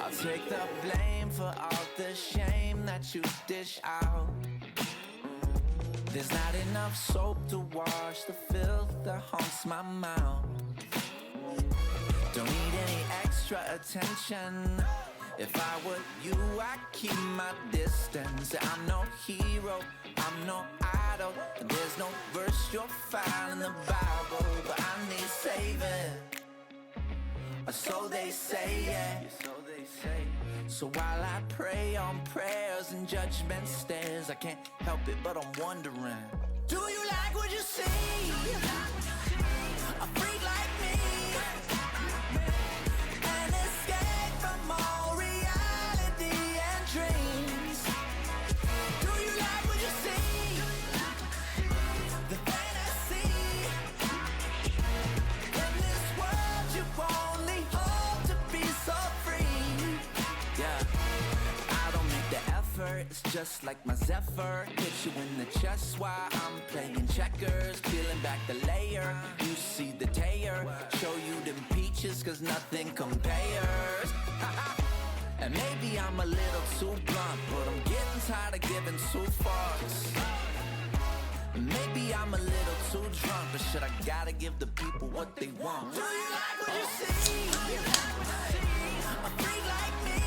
I'll take the blame for all the shame that you dish out. There's not enough soap to wash the filth that haunts my mouth. Don't need any extra attention. If I were you, I'd keep my distance. I'm no hero, I'm no idol. There's no verse you'll find in the Bible, but I need saving. Or so they say, yeah. So while I pray on prayers and judgment stares, I can't help it, but I'm wondering, do you like what you see? A freak like me, an escape from all reality and dreams. Do you like what you see? The fantasy. In this world you only hope to be so free. Yeah, I don't make the effort, it's just like my Zephyr. Hit you in the chest while I'm playing checkers. Peeling back the layer, you see the tear. Show you them peaches, cause nothing compares. And maybe I'm a little too blunt, but I'm getting tired of giving two fucks. Maybe I'm a little too drunk, but shit, I gotta give the people what they want. Do you like what you see? A freak like me,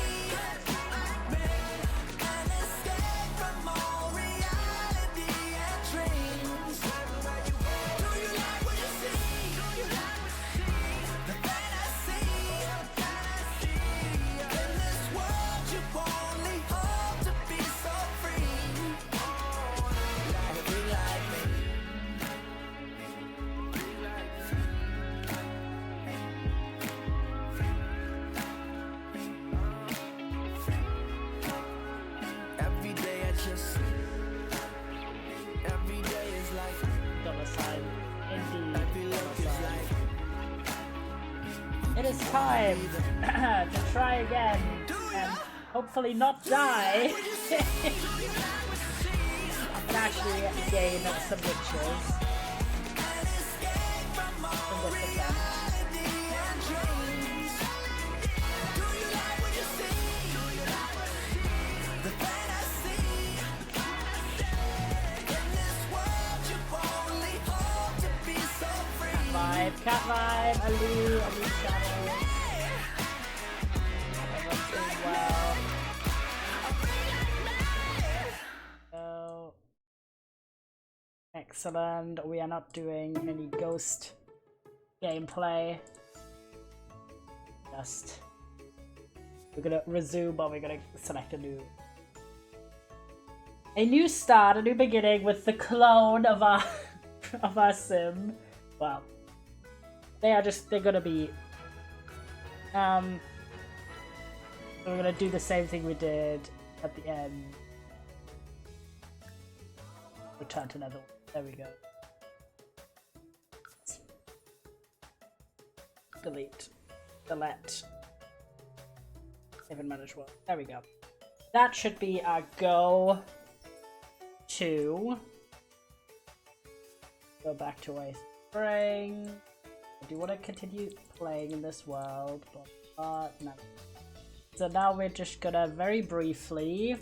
an escape from all reality and dreams. Do you like what you see? The fantasy. In this world you only hope to be so free. A freak like me. Every day I just, every day is like, Domicile. Indeed. every look is like, It is time to try again and hopefully not die. And actually gain some riches. an escape from all From this attempt. reality and dreams. Do you like what you see? The fantasy. In this world you only hope to be so free. Cat vibe, Ali Shadow. Everyone's doing well. So excellent. We are not doing any ghost gameplay. Just we're gonna resume, but we're gonna select a new start, a new beginning with the clone of our of our sim. Well, they're gonna be we're gonna do the same thing we did at the end. Return to another one. There we go. Delete. Even manage well. There we go. That should be our go to go back to a spring. I do want to continue playing in this world, but no. So now we're just gonna very briefly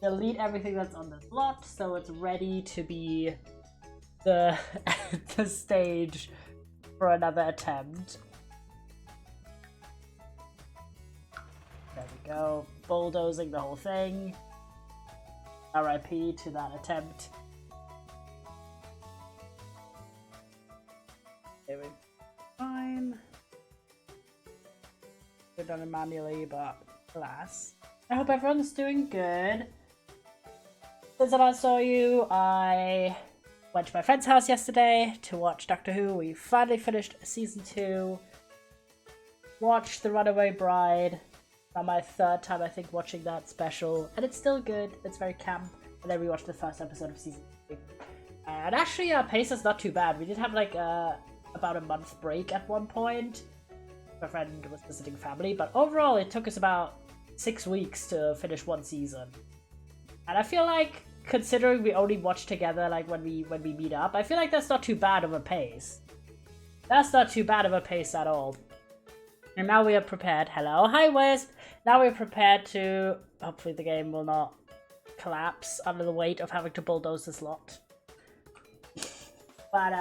delete everything that's on this lot so it's ready to be the the stage for another attempt. There we go. Bulldozing the whole thing. RIP to that attempt. There we go. Fine. We've done it manually, but alas. I hope everyone's doing good. Since I last saw you, I went to my friend's house yesterday to watch Doctor Who. We finally finished season 2. Watched The Runaway Bride. On my third time, I think, watching that special. And it's still good. It's very camp. And then we watched the first episode of season 3. And actually, our pace is not too bad. We did have like about a month break at one point. My friend was visiting family. But overall, it took us about 6 weeks to finish one season. And I feel like, considering we only watch together like when we meet up, I feel like that's not too bad of a pace. That's not too bad of a pace at all. And now we are prepared. Hello, hi Wisp! Now we're prepared to... Hopefully the game will not collapse under the weight of having to bulldoze this lot. But,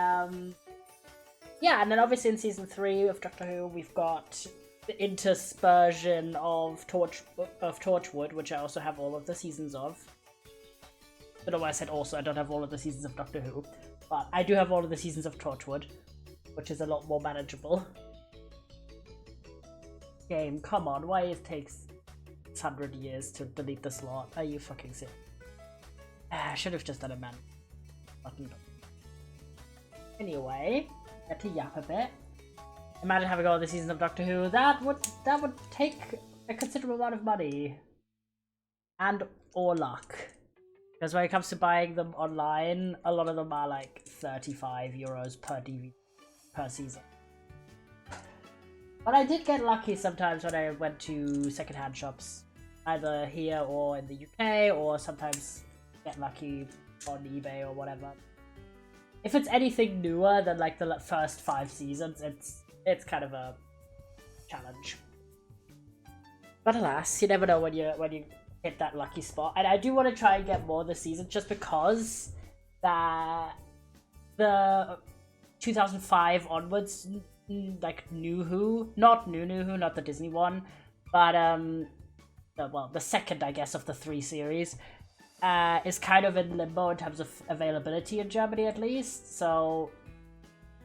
yeah, and then obviously in Season 3 of Doctor Who, we've got the interspersion of Torchwood, which I also have all of the seasons of. I don't know why I said also, I don't have all of the seasons of Doctor Who. But I do have all of the seasons of Torchwood, which is a lot more manageable. Game, come on, why it takes 600 years to delete the slot? Are you fucking serious? I should have just done a man button. Anyway, get to yap a bit. Imagine having all the seasons of Doctor Who. That would take a considerable amount of money. And or luck. Because when it comes to buying them online, a lot of them are like 35 euros per DVD per season. But I did get lucky sometimes when I went to secondhand shops, either here or in the UK, or sometimes get lucky on eBay or whatever. If it's anything newer than like the first 5 seasons, it's kind of a challenge. But alas, you never know when you hit that lucky spot. And I do want to try and get more this season, just because that the 2005 onwards, like New Who, not New Who, not the Disney one, but well, the second, I guess, of the 3 series, is kind of in limbo in terms of availability in Germany at least. So,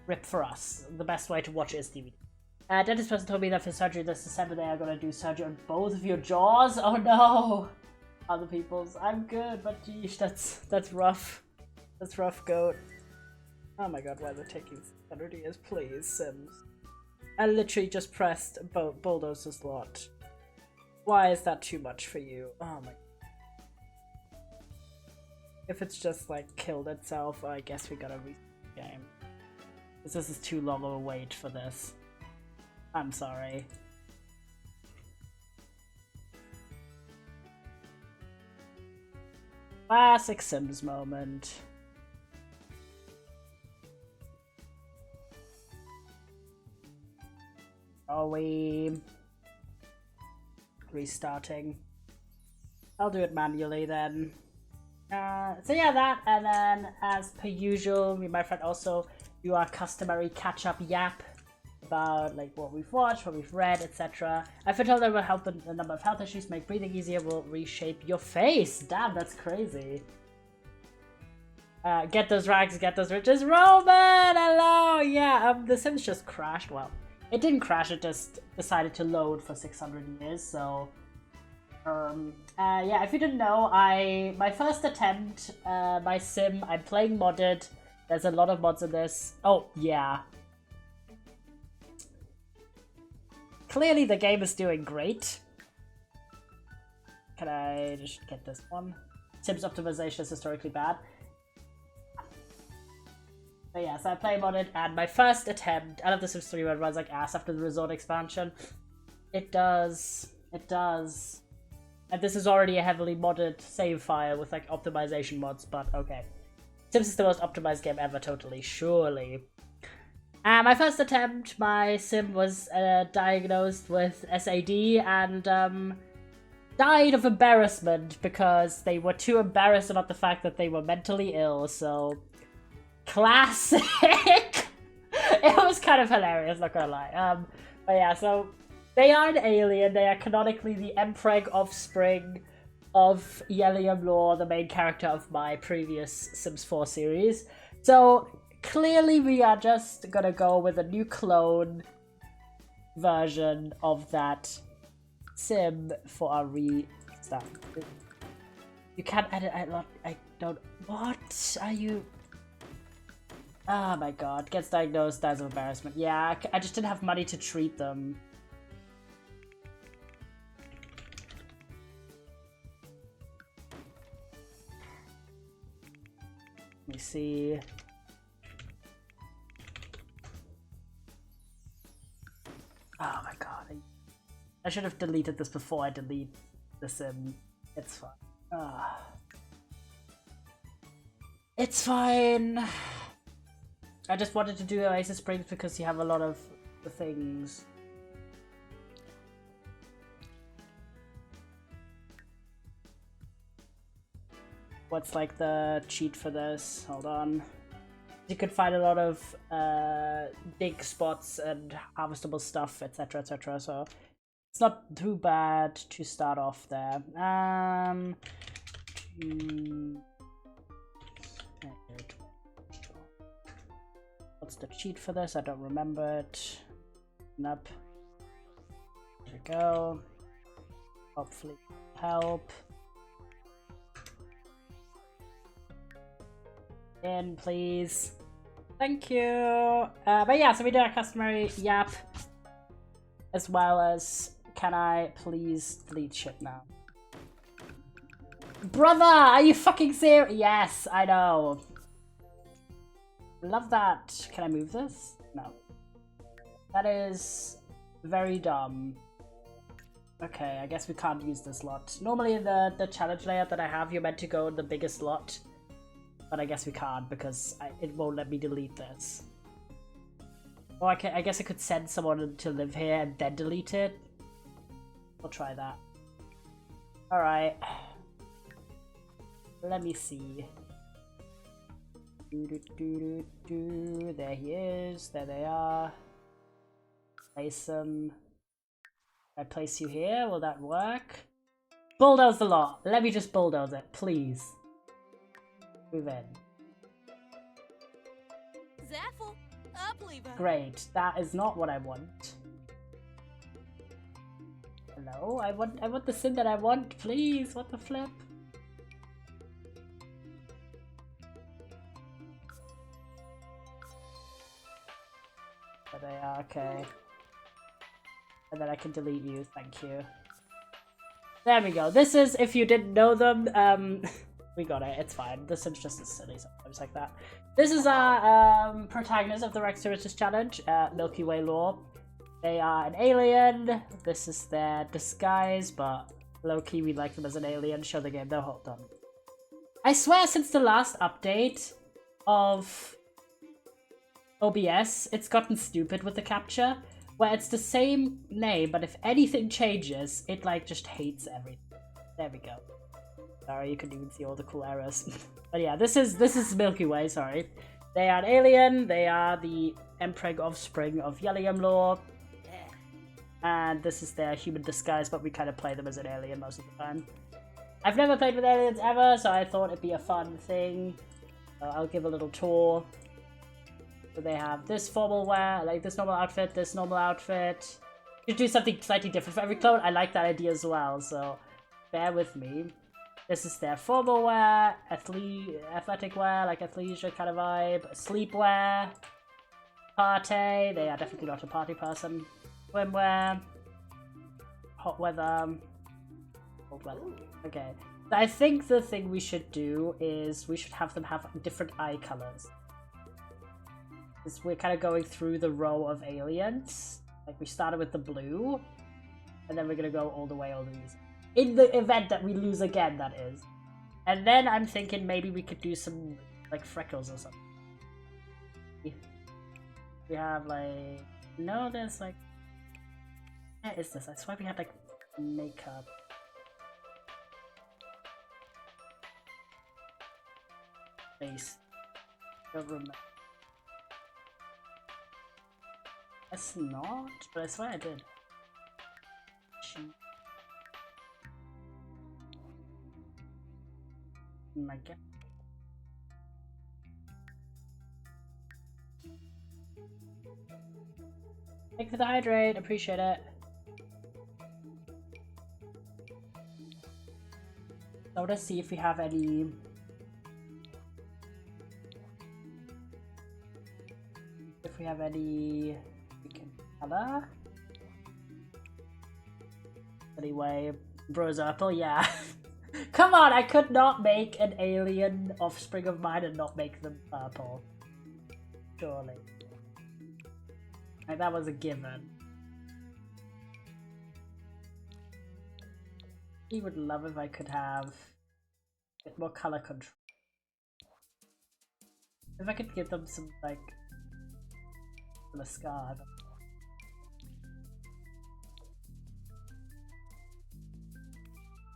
rip for us. The best way to watch it is DVD. Dentist person told me that for surgery this December they are going to do surgery on both of your jaws. Oh no! Other people's. I'm good, but geesh, that's rough. That's rough, goat. Oh my god, why is it taking 100 years? Please, Sims. I literally just pressed bulldoze the slot. Why is that too much for you? Oh my. If it's just like killed itself, I guess we gotta restart the game. Because this is too long of a wait for this. I'm sorry. Classic Sims moment. Are we restarting? I'll do it manually then. So yeah, that, and then as per usual, me and my friend also do our customary catch-up yap about like what we've watched, what we've read, etc. I've been told that will help the number of health issues, make breathing easier, will reshape your face. Damn, that's crazy. Get those rags, get those riches. Roman, hello! Yeah, the Sims just crashed. Well, it didn't crash, it just decided to load for 600 years, so... yeah, if you didn't know, my first attempt, my sim, I'm playing modded. There's a lot of mods in this. Oh, yeah. Clearly the game is doing great. Can I just get this one? Sims optimization is historically bad. But yeah, so I play modded, and my first attempt out of the Sims 3 one runs like ass after the resort expansion. It does. It does. And this is already a heavily modded save file with like optimization mods, but okay. Sims is the most optimized game ever, totally, surely. My first attempt, my sim was diagnosed with SAD and died of embarrassment because they were too embarrassed about the fact that they were mentally ill, so... Classic! It was kind of hilarious, not gonna lie. But yeah, so... They are an alien, they are canonically the Empreg offspring of Yelium Law, the main character of my previous Sims 4 series. So, clearly we are just gonna go with a new clone version of that sim for our restart. You can't edit, I don't... What are you... Oh my god, gets diagnosed, dies of embarrassment. Yeah, I just didn't have money to treat them. Let me see. Oh my god. I should have deleted this before I delete the sim. It's fine. It's fine. I just wanted to do Oasis Springs because you have a lot of the things. what's like the cheat for this. Hold on. You could find a lot of dig spots and harvestable stuff, etc, etc, so it's not too bad to start off there. What's the cheat for this? I don't remember it. Nope. There we go. Hopefully help. In, please. Thank you. But yeah, so we did our customary yap, as well as, can I please delete shit now? Brother, are you fucking serious? Yes, I know. Love that. Can I move this? No. That is very dumb. Okay, I guess we can't use this lot. Normally in the challenge layout that I have, you're meant to go in the biggest lot. But I guess we can't because it won't let me delete this. Oh, I guess I could send someone to live here and then delete it. We'll try that. Alright. Let me see. There he is. There they are. Place him. I place you here. Will that work? Bulldoze the lot. Let me just bulldoze it, please. Move in. Great. That is not what I want. Hello? I want the sim that I want, please. What the flip? There they are, okay. And then I can delete you, thank you. There we go. This is, if you didn't know them, we got it, it's fine. This is just as silly sometimes like that. This is our protagonist of the Rex Services Challenge, Milky Way Lore. They are an alien. This is their disguise, but low-key we like them as an alien. Show the game, they'll hold on. I swear since the last update of OBS, it's gotten stupid with the capture, where it's the same name, but if anything changes, it like just hates everything. There we go. Sorry, you couldn't even see all the cool errors. But yeah, this is Milky Way, sorry. They are an alien, they are the Empreg offspring of Yellium Lore. And this is their human disguise, but we kind of play them as an alien most of the time. I've never played with aliens ever, so I thought it'd be a fun thing. So I'll give a little tour. So they have this formal wear, like this normal outfit, this normal outfit. You should do something slightly different for every clone. I like that idea as well, so bear with me. This is their formal wear, athletic wear, like athleisure kind of vibe, sleepwear, party. They are definitely not a party person. Swimwear, hot weather, cold weather. Okay. I think the thing we should do is we should have them have different eye colors. Because we're kind of going through the row of aliens. Like we started with the blue, and then we're gonna go all the way over these. In the event that we lose again, that is. And then I'm thinking maybe we could do some like freckles or something. We have like no, there's like. Where is this? I swear we had like makeup. Face. Don't remember. It's not, but I swear I did. Oh my god. Thank you for the hydrate, appreciate it. So let's see if we have any. If we have any we can color. Anyway, Bros Apple, yeah. Come on, I could not make an alien offspring of mine and not make them purple. Surely. Like, that was a given. He would love if I could have a bit more color control. If I could give them some, like, a scar.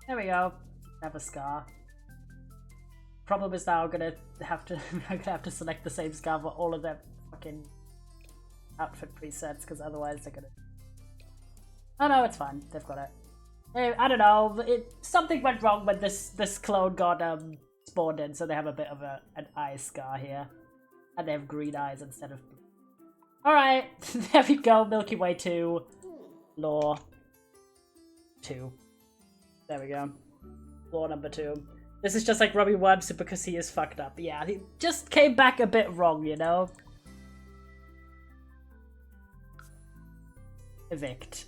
There we go. Have a scar. Problem is now I'm gonna have to select the same scarf for all of their fucking outfit presets, because otherwise they're gonna... Oh no, it's fine. They've got it. I don't know. Something went wrong when this clone got spawned in, so they have a bit of an eye scar here, and they have green eyes instead of blue. All right, there we go. Milky Way 2, Law 2. There we go. Law number 2. This is just like Robbie Wormser because he is fucked up. Yeah, he just came back a bit wrong, you know. Evict.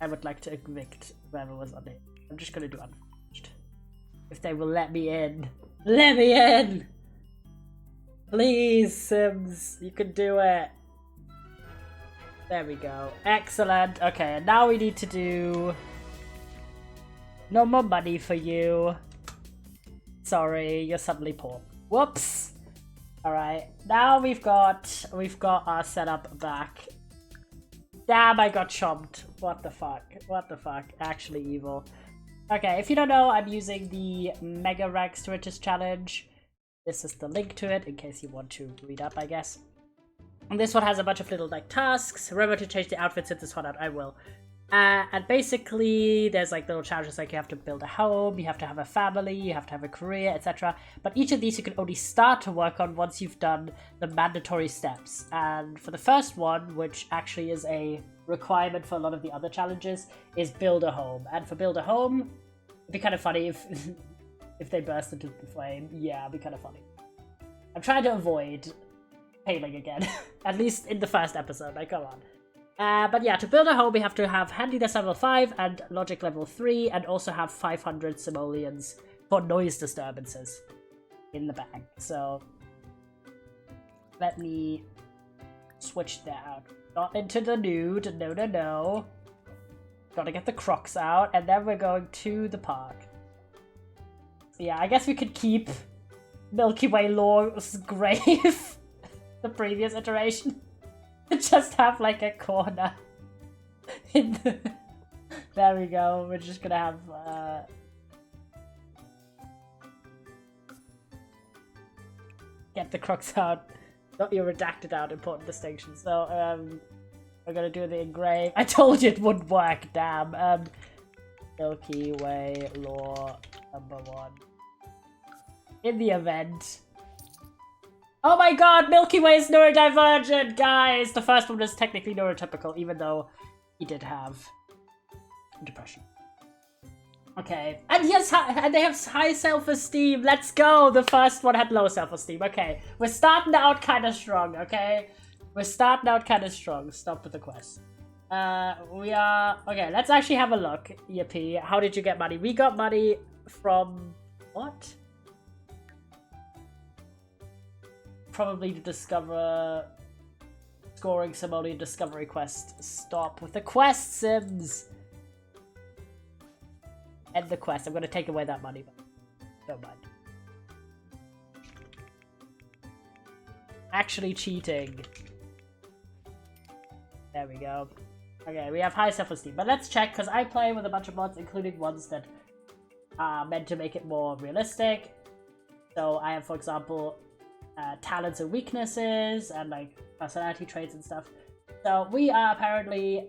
I would like to evict whoever was on it. I'm just gonna do unfinished. If they will let me in. Let me in! Please, Sims. You can do it. There we go. Excellent. Okay, and now we need to do... No more money for you. Sorry, you're suddenly poor. Whoops! Alright, now we've got our setup back. Damn, I got chomped. What the fuck? What the fuck? Actually evil. Okay, if you don't know, I'm using the Mega Rank Stewardess Challenge. This is the link to it, in case you want to read up, I guess. And this one has a bunch of little, like, tasks. Remember to change the outfits in this one out. I will. And basically, there's, like, little challenges, like you have to build a home, you have to have a family, you have to have a career, etc. But each of these you can only start to work on once you've done the mandatory steps. And for the first one, which actually is a requirement for a lot of the other challenges, is build a home. And for build a home, it'd be kind of funny if if they burst into the flame. Yeah, it'd be kind of funny. I'm trying to avoid failing again, at least in the first episode, like, come on. But yeah, to build a home, we have to have handiness level 5 and logic level 3, and also have 500 simoleons for noise disturbances in the bank. So let me switch that out. Not into the nude, no, no, no. Gotta get the Crocs out, and then we're going to the park. So yeah, I guess we could keep Milky Way Law's grave, the previous iteration. Just have like a corner in the... There we go. We're just gonna have get the Crocs out, not your redacted out, important distinction. So we're gonna do the engrave. I told you it wouldn't work, damn. Milky Way Law number 1. In the event. Oh my god, Milky Way is neurodivergent, guys! The first one was technically neurotypical, even though he did have depression. Okay, and they have high self-esteem. Let's go! The first one had low self-esteem. Okay, we're starting out kind of strong, okay? We're starting out kind of strong. Stop with the quest. We are... Okay, let's actually have a look. Yippee. How did you get money? We got money from... What? Probably to discover scoring Simoleon discovery quest. Stop with the quest, Sims. End the quest. I'm gonna take away that money, but don't mind. Actually cheating. There we go. Okay, we have high self-esteem, but let's check, because I play with a bunch of mods, including ones that are meant to make it more realistic. So I have, for example, talents and weaknesses and like personality traits and stuff. So we are apparently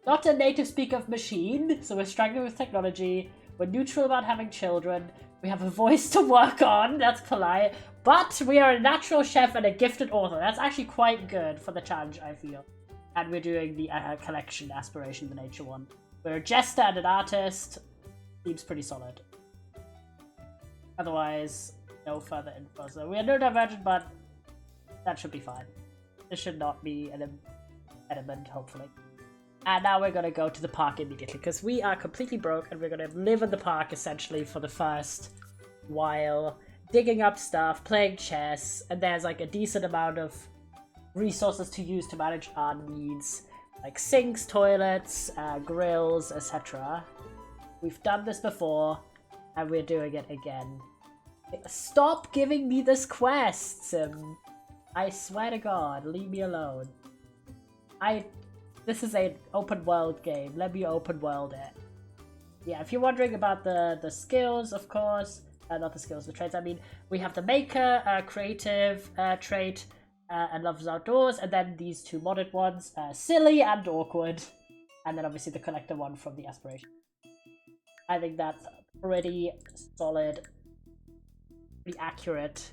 not a native speaker of machine, so we're struggling with technology. We're neutral about having children. We have a voice to work on, that's polite. But we are a natural chef and a gifted author. That's actually quite good for the challenge, I feel. And we're doing the collection aspiration, the nature one. We're a jester and an artist. Seems pretty solid. Otherwise, no further info. So we are neurodivergent, but that should be fine. This should not be an impediment, hopefully. And now we're gonna go to the park immediately, because we are completely broke, and we're gonna live in the park, essentially, for the first while. Digging up stuff, playing chess, and there's like a decent amount of resources to use to manage our needs. Like sinks, toilets, grills, etc. We've done this before, and we're doing it again. Stop giving me this quest, Sim. I swear to God, leave me alone. This is an open world game. Let me open world it. Yeah, if you're wondering about the skills, of course, not the skills, the traits. I mean, we have the maker, creative trait, and loves outdoors, and then these two modded ones, silly and awkward, and then obviously the collector one from the aspiration. I think that's pretty solid, pretty accurate,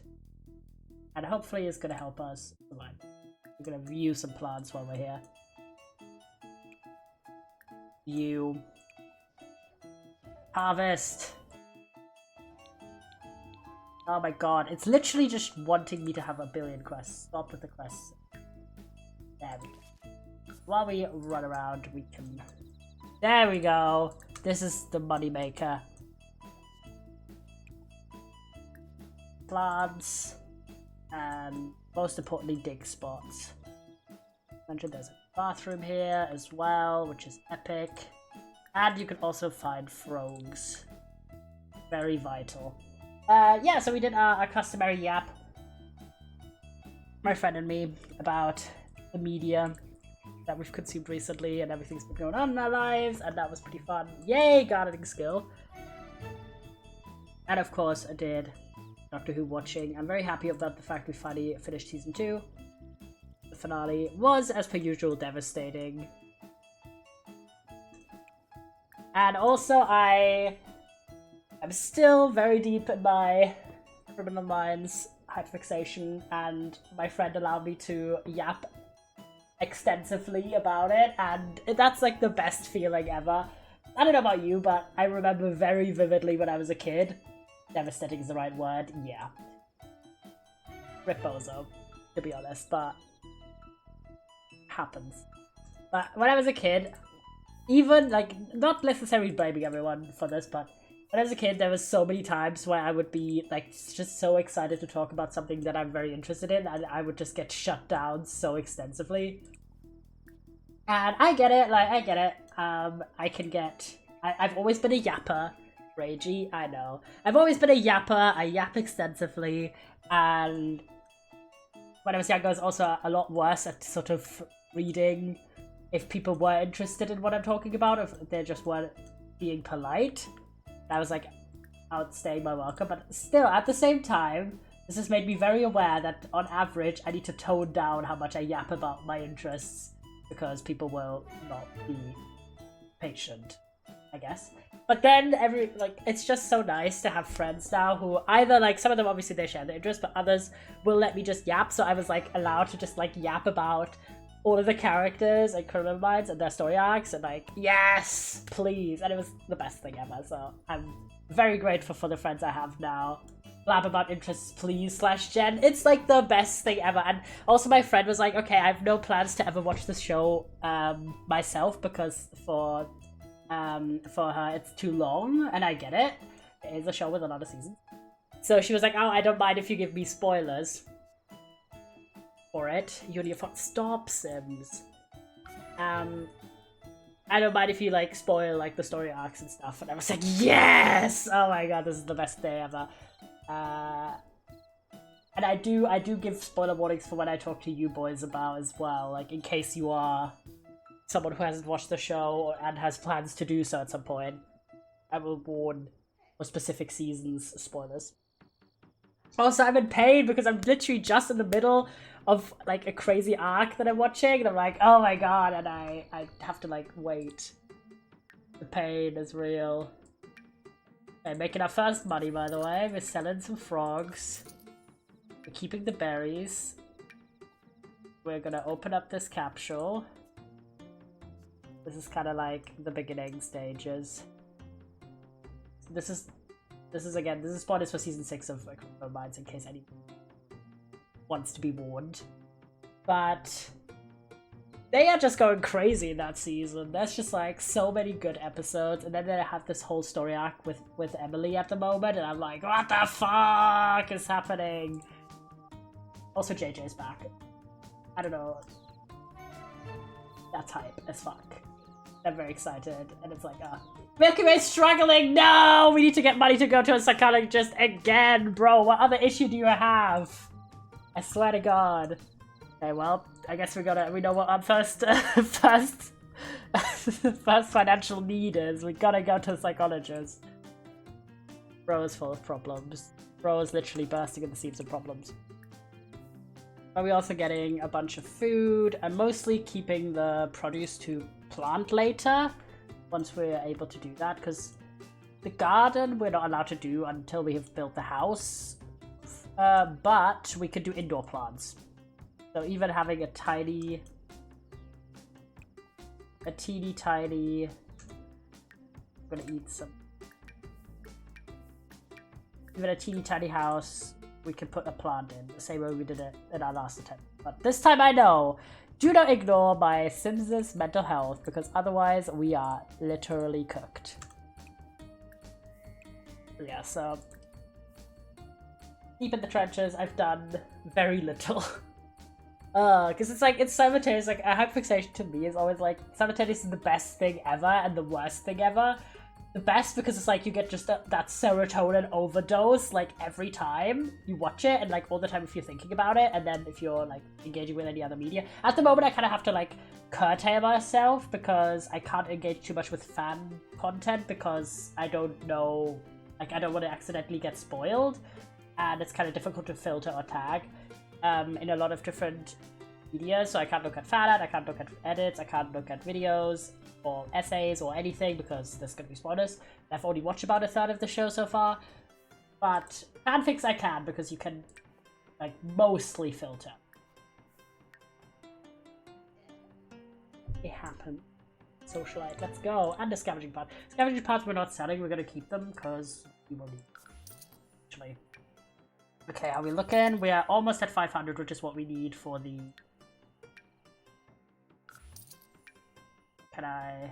and hopefully is going to help us survive. We're going to view some plants while we're here. View. Harvest. Oh my god, it's literally just wanting me to have a billion quests. Stop with the quests. There we go. While we run around, we can... There we go! This is the money maker. Plants. And most importantly, dig spots. Mentioned there's a bathroom here as well, which is epic. And you can also find frogs. Very vital. Yeah, so we did our customary yap, my friend and me, about the media that we've consumed recently and everything's been going on in our lives, and that was pretty fun. Yay, gardening skill! And of course, I did Doctor Who watching. I'm very happy about the fact we finally finished season 2. The finale was, as per usual, devastating. And also, I'm still very deep in my Criminal Minds hyperfixation, and my friend allowed me to yap extensively about it, and that's like the best feeling ever. I don't know about you, but I remember very vividly when I was a kid. Devastating is the right word, yeah. Rip Bozo, to be honest, but happens. But when I was a kid, even, like, not necessarily blaming everyone for this, but when I was a kid, there was so many times where I would be, like, just so excited to talk about something that I'm very interested in, and I would just get shut down so extensively. And I get it, like, I get it. I've always been a yapper. Ragey, I know. I've always been a yapper, I yap extensively, and when I was younger, I was also a lot worse at sort of reading if people were interested in what I'm talking about, if they just weren't being polite. I was like outstaying my welcome, but still, at the same time, this has made me very aware that on average, I need to tone down how much I yap about my interests, because people will not be patient, I guess. But then it's just so nice to have friends now who either, like, some of them obviously they share their interests, but others will let me just yap, so I was like allowed to just like yap about all of the characters and Criminal Minds and their story arcs, and like, yes, please, and it was the best thing ever, so I'm very grateful for the friends I have now. Blab about interests, please, /Jen. It's like the best thing ever. And also my friend was like, okay, I have no plans to ever watch this show myself, because for her it's too long, and I get it. It is a show with a lot of seasons. So she was like, oh, I don't mind if you give me spoilers for it. Stop, Sims. I don't mind if you like spoil like the story arcs and stuff. And I was like, yes! Oh my god, this is the best day ever. And I do give spoiler warnings for when I talk to you boys about as well, like in case you are someone who hasn't watched the show and has plans to do so at some point. I will warn for specific seasons spoilers. Also, I'm in pain because I'm literally just in the middle of like a crazy arc that I'm watching, and I'm like, oh my god, and I have to like wait. The pain is real. Okay, making our first money, by the way. We're selling some frogs. We're keeping the berries. We're gonna open up this capsule. This is kind of like the beginning stages. This is spawn is for season 6 of Criminal Minds, in case anyone wants to be warned. But they are just going crazy in that season. There's just like so many good episodes, and then they have this whole story arc with Emily at the moment, and I'm like, what the fuck is happening? Also, JJ's back. I don't know. That's hype as fuck. I'm very excited, and it's like, Milky Way's struggling! No! We need to get money to go to a psychologist again, bro! What other issue do you have? I swear to god. Okay, well, I guess we know what our first financial need is. We gotta go to a psychologist. Bro is full of problems. Bro is literally bursting at the seams of problems. But we're also getting a bunch of food and mostly keeping the produce to plant later once we're able to do that, because the garden we're not allowed to do until we have built the house, but we could do indoor plants. So even having a teeny tiny, I'm gonna eat some, even a teeny tiny house, we can put a plant in, the same way we did it in our last attempt. But this time I know, do not ignore my Sims' mental health, because otherwise we are literally cooked. Yeah, so deep in the trenches, I've done very little. Because it's like, it's simultaneous, like, a hyperfixation to me is always like, simultaneous is the best thing ever and the worst thing ever. The best because it's like you get just that serotonin overdose like every time you watch it, and like all the time if you're thinking about it, and then if you're like engaging with any other media. At the moment I kind of have to like curtail myself because I can't engage too much with fan content because I don't know, like I don't want to accidentally get spoiled, and it's kind of difficult to filter or tag in a lot of different media. So I can't look at fan art, I can't look at edits, I can't look at videos or essays or anything because there's gonna be spoilers. I've already watched about a third of the show so far, but fanfics I can because you can like mostly filter. It happened. Socialite, let's go. And the scavenging part. Scavenging parts we're not selling, we're gonna keep them because we will need them. Actually. Okay, how are we looking? We are almost at 500, which is what we need for the... Can I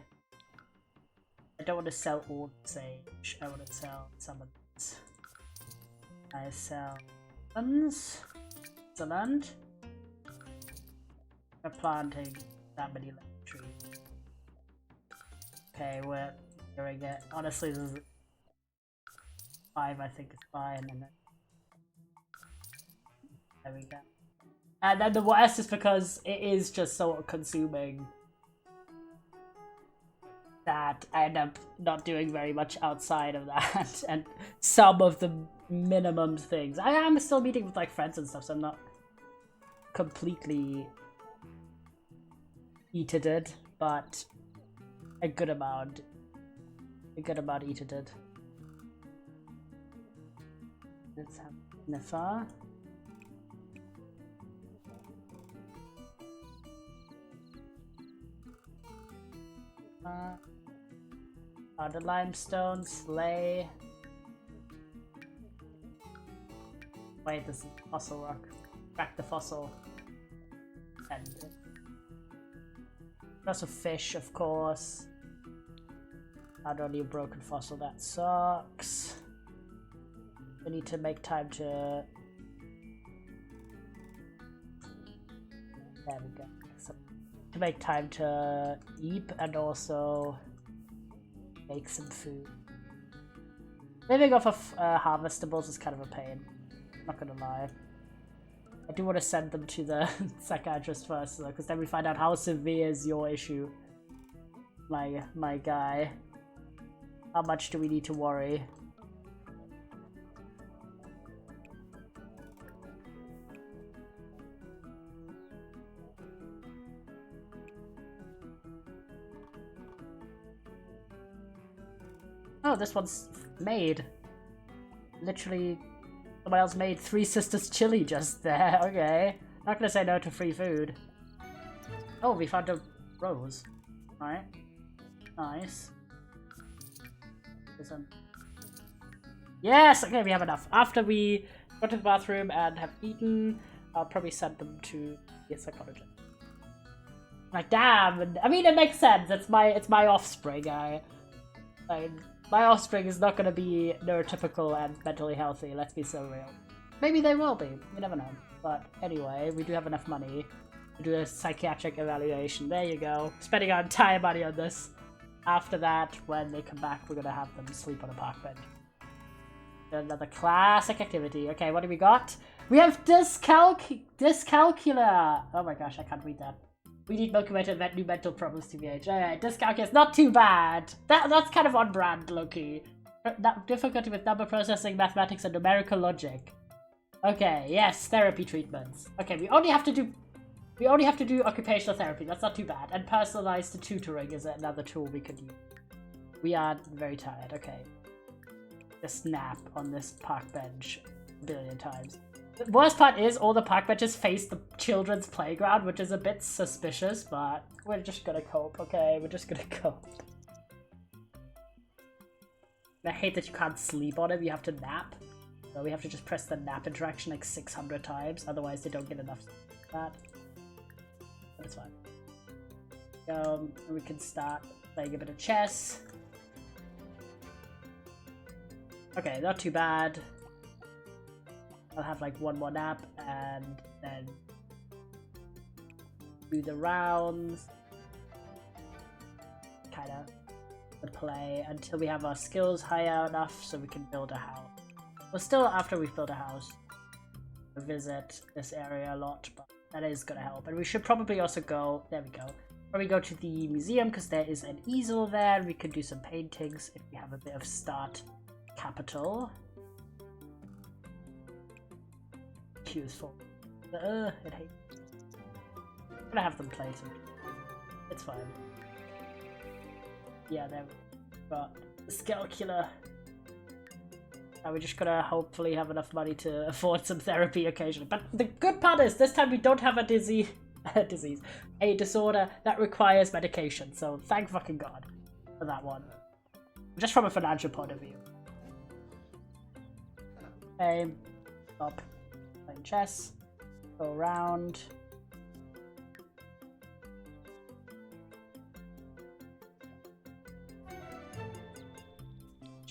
don't want to sell all the sage. I want to sell some of these. I sell ones. Excellent. We're planting that many lemon trees. Okay, we're doing it. Honestly, this is 5, I think is fine, and then there we go. And then the worst is because it is just so consuming that I end up not doing very much outside of that, and some of the minimum things. I am still meeting with like friends and stuff, so I'm not completely eated, but a good amount eated. Let's have Nifa. The limestone, slay. Wait, this is fossil rock. Crack the fossil. And also fish, of course. Not only a broken fossil, that sucks. We need to make time to... There we go. So, to make time to eat and also make some food. Living off of harvestables is kind of a pain, not gonna lie. I do want to send them to the psychiatrist first though, because then we find out how severe is your issue. My guy. How much do we need to worry? Oh, this one's made. Literally, someone else made Three Sisters chili just there. Okay. Not gonna say no to free food. Oh, we found a rose. Alright. Nice. Yes! Okay, we have enough. After we go to the bathroom and have eaten, I'll probably send them to the psychologist. Like, damn! I mean, it makes sense. It's my offspring. My offspring is not gonna be neurotypical and mentally healthy, let's be so real. Maybe they will be, you never know. But anyway, we do have enough money to do a psychiatric evaluation. There you go. Spending our entire money on this. After that, when they come back, we're gonna have them sleep on a park bench. Another classic activity. Okay, what do we got? We have dyscalculia! Oh my gosh, I can't read that. We need Milky Way to invent new mental problems to TBH. Alright, dyscalculia is not too bad. That's kind of on brand, low-key. Difficulty with number processing, mathematics, and numerical logic. Okay, yes, therapy treatments. Okay, we only have to do occupational therapy. That's not too bad. And personalized tutoring is another tool we could use. We are very tired. Okay. Just nap on this park bench a billion times. The worst part is all the park benches face the children's playground, which is a bit suspicious, but we're just gonna cope, okay? We're just gonna cope. I hate that you can't sleep on it, you have to nap. So we have to just press the nap interaction like 600 times, otherwise they don't get enough of that. But it's fine. And we can start playing a bit of chess. Okay, not too bad. I'll have like one more nap and then do the rounds. Kinda play until we have our skills higher enough so we can build a house. Well, still after we've built a house, visit this area a lot, but that is gonna help. And we should probably also go, there we go, probably go to the museum because there is an easel there. We could do some paintings if we have a bit of start capital. Useful. It hates. I'm gonna have them play some. It's fine. Yeah, there we got the Skullkiller. Now we're just gonna hopefully have enough money to afford some therapy occasionally. But the good part is this time we don't have a a disorder that requires medication. So thank fucking God for that one. Just from a financial point of view. Okay, stop. Playing chess. Go around.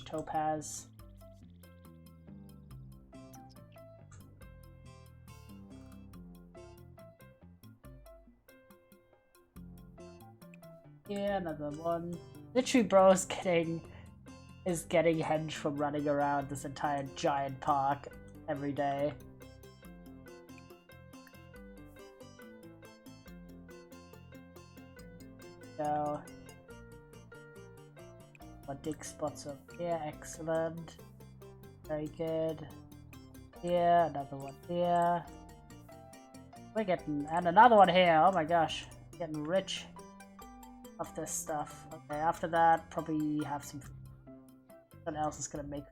Topaz. Yeah, another one. Literally, bro is getting henge from running around this entire giant park every day. So, what dig spots up here? Excellent. Very good. Here, another one here. We're getting, and another one here. Oh my gosh, getting rich off this stuff. Okay, after that, probably have some. Someone else is gonna make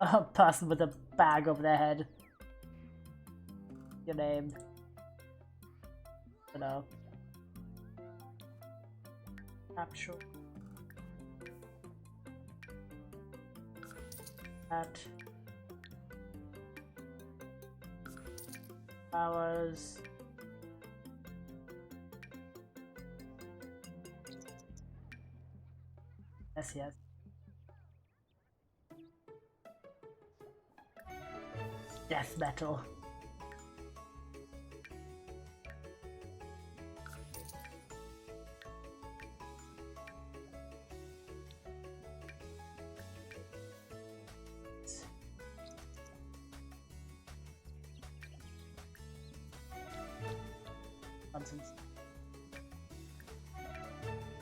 a person with a bag over their head. Your name. You know. Capture. That. Hours. Yes. Death metal. Nonsense.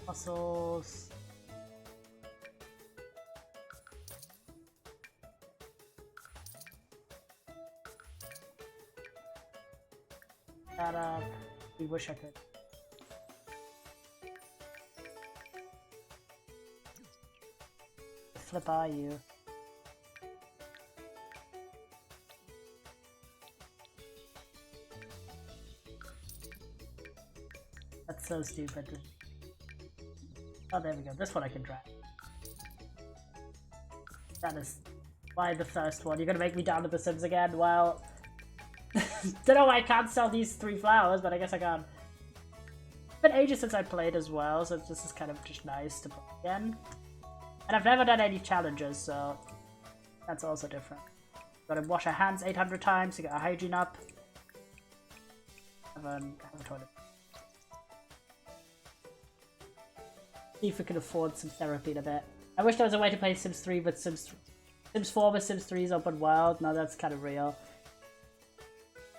Muscles. That up. We wish I could. The flip are you? That's so stupid. Oh, there we go. This one I can drag. That is why the first one. You're gonna make me down to The Sims again? Well, don't know why I can't sell these 3 flowers, but I guess I can. It's been ages since I played as well, so this is kind of just nice to play again. And I've never done any challenges, so that's also different. Gotta wash our hands 800 times to get our hygiene up. Have a toilet. See if we can afford some therapy in a bit. I wish there was a way to play Sims 3 with Sims 4 with Sims 3's open world. No, that's kind of real.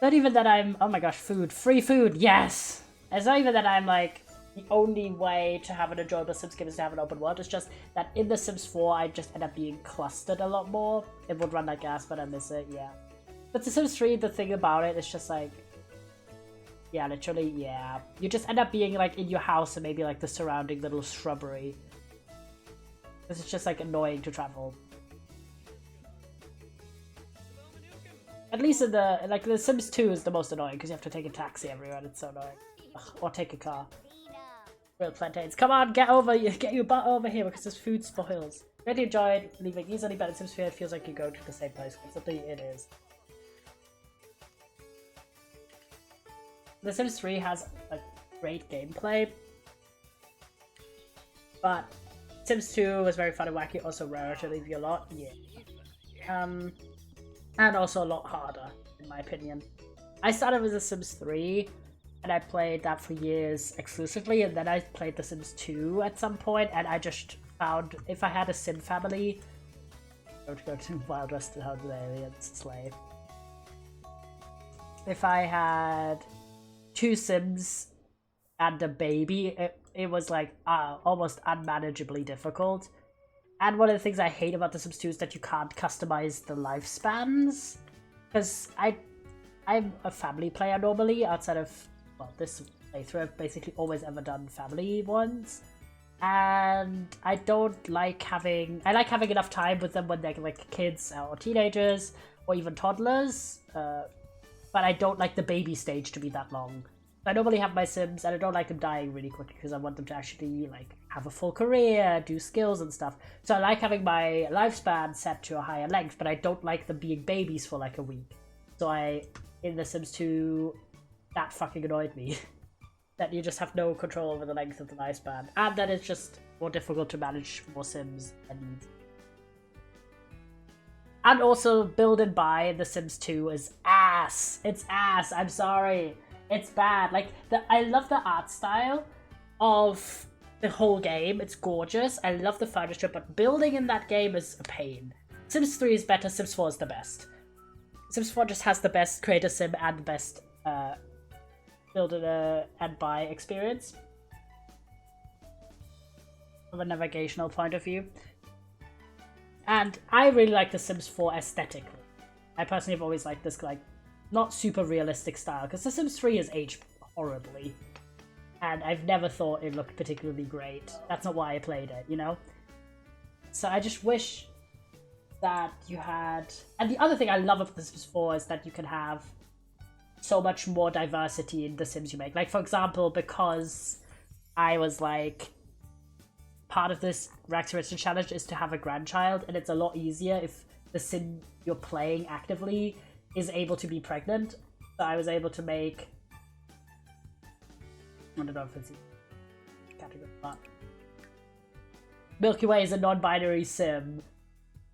Not even that I'm... Oh my gosh, food. Free food, yes! It's not even that I'm like the only way to have an enjoyable Sims game is to have an open world. It's just that in The Sims 4, I just end up being clustered a lot more. It would run like gas, but I miss it, yeah. But The Sims 3, the thing about it is just like, yeah, literally, yeah. You just end up being like in your house and maybe like the surrounding little shrubbery. Because it's just like annoying to travel. At least in The Sims 2 is the most annoying because you have to take a taxi everywhere and it's so annoying. Ugh, or take a car. Real plantains. Come on, get your butt over here because this food spoils. Really enjoyed leaving easily, but in Sims 3 it feels like you go to the same place. Constantly it is. The Sims 3 has a great gameplay, but Sims 2 was very fun and wacky, also rare to leave you a lot, yeah. And also a lot harder, in my opinion. I started with The Sims 3, and I played that for years exclusively, and then I played The Sims 2 at some point, and I just found if I had a Sim family, I would go to Wild West and House of Aliens, Slave. If I had 2 Sims and a baby, it was like almost unmanageably difficult. And one of the things I hate about The Sims 2 is that you can't customize the lifespans. Because I'm a family player normally, outside of, well, this playthrough. I've basically always ever done family ones. And I don't like having... I like having enough time with them when they're like kids or teenagers or even toddlers. But I don't like the baby stage to be that long. I normally have my Sims, and I don't like them dying really quickly because I want them to actually like have a full career, do skills and stuff. So I like having my lifespan set to a higher length, but I don't like them being babies for like a week. So in The Sims 2, that fucking annoyed me. That you just have no control over the length of the lifespan, and that it's just more difficult to manage more Sims and also build and buy The Sims 2 is ass. It's ass. I'm sorry. It's bad. Like, I love the art style of the whole game. It's gorgeous. I love the furniture, but building in that game is a pain. Sims 3 is better. Sims 4 is the best. Sims 4 just has the best create a sim and the best build and buy experience from a navigational point of view. And I really like The Sims 4 aesthetically. I personally have always liked this, like, not super realistic style, because The Sims 3 is aged horribly. And I've never thought it looked particularly great. That's not why I played it, you know? So I just wish that you had... And the other thing I love about The Sims 4 is that you can have so much more diversity in the Sims you make. Like, for example, because I was like... part of this Rags to Riches challenge is to have a grandchild, and it's a lot easier if the Sim you're playing actively is able to be pregnant. So I was able to make... I don't know if it's a category, but... Milky Way is a non-binary Sim,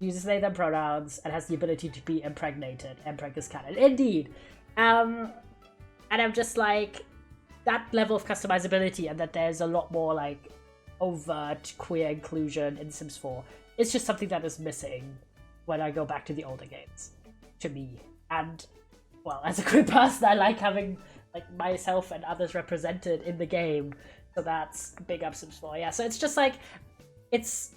uses they them pronouns, and has the ability to be impregnated. Impreg is canon. Indeed! And I'm just like... that level of customizability, and that there's a lot more like overt queer inclusion in Sims 4. It's just something that is missing when I go back to the older games, to me. And, well, as a queer person, I like having like myself and others represented in the game, so that's big up Sims 4. Yeah, so it's just like, it's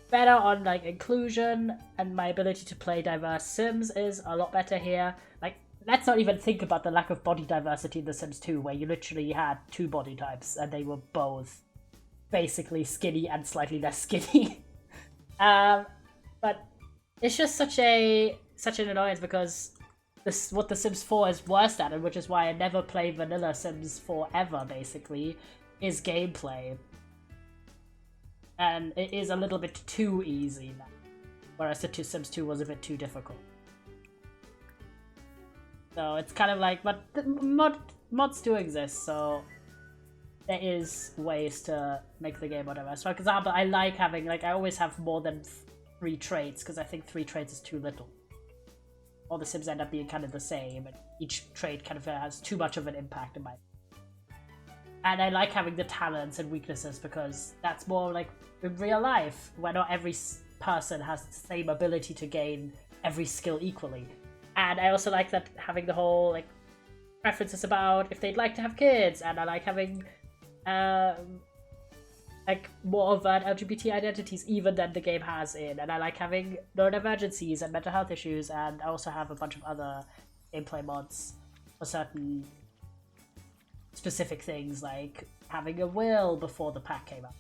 better on like inclusion, and my ability to play diverse Sims is a lot better here. Like, let's not even think about the lack of body diversity in The Sims 2, where you literally had 2 body types, and they were both basically skinny and slightly less skinny. But it's just such an annoyance, because what The Sims 4 is worst at, and which is why I never play vanilla Sims 4 ever, basically, is gameplay. And it is a little bit too easy now, whereas the Sims 2 was a bit too difficult. So it's kind of like, but mods do exist, so there is ways to make the game whatever. So for example, I like having, like, I always have more than 3 traits, because I think 3 traits is too little. All the Sims end up being kind of the same, and each trait kind of has too much of an impact in my... And I like having the talents and weaknesses, because that's more like in real life, where not every person has the same ability to gain every skill equally. And I also like that having the whole, like, preferences about if they'd like to have kids, and I like having like more overt LGBT identities even than the game has in, and I like having neurodivergencies and mental health issues, and I also have a bunch of other gameplay mods for certain specific things, like having a will before the pack came out.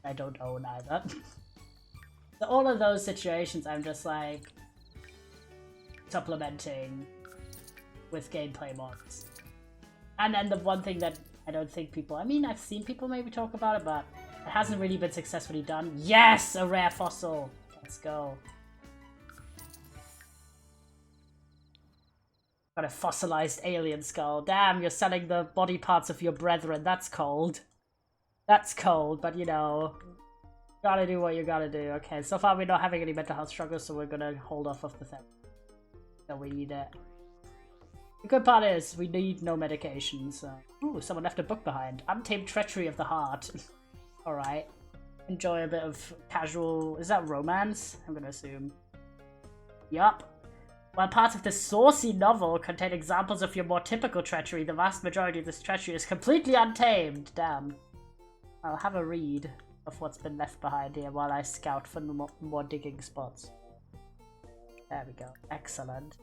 I don't own either. So all of those situations I'm just like supplementing with gameplay mods. And then the one thing that I don't think people, I mean, I've seen people maybe talk about it, but it hasn't really been successfully done. Yes! A rare fossil! Let's go. Got a fossilized alien skull. Damn, you're selling the body parts of your brethren. That's cold. That's cold, but you know, gotta do what you gotta do. Okay, so far we're not having any mental health struggles, so we're gonna hold off of the thing. So we need it. The good part is, we need no medication, so... Ooh, someone left a book behind. Untamed Treachery of the Heart. Alright. Enjoy a bit of casual... Is that romance? I'm gonna assume. Yup. While parts of this saucy novel contain examples of your more typical treachery, the vast majority of this treachery is completely untamed. Damn. I'll have a read of what's been left behind here while I scout for more digging spots. There we go. Excellent.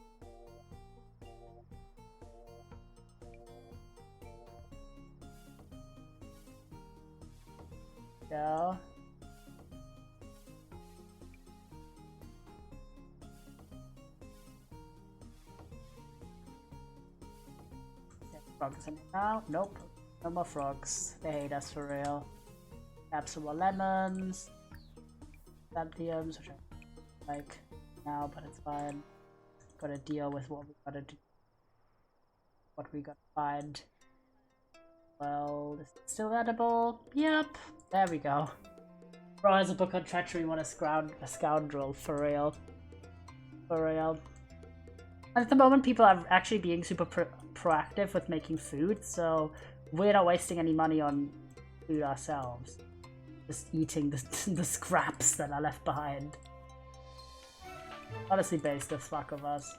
Go. Frogs in now? Nope. No more frogs. They hate us for real. Grab some more lemons. Xanthiums, which I like now, but it's fine. Gotta deal with what we gotta do. What we gotta find. Well, is it still edible? Yep. There we go. Bro has a book on treachery, what a scoundrel, for real. For real. At the moment, people are actually being super proactive with making food, so we're not wasting any money on food ourselves. Just eating the scraps that are left behind. Honestly, based the fuck of us.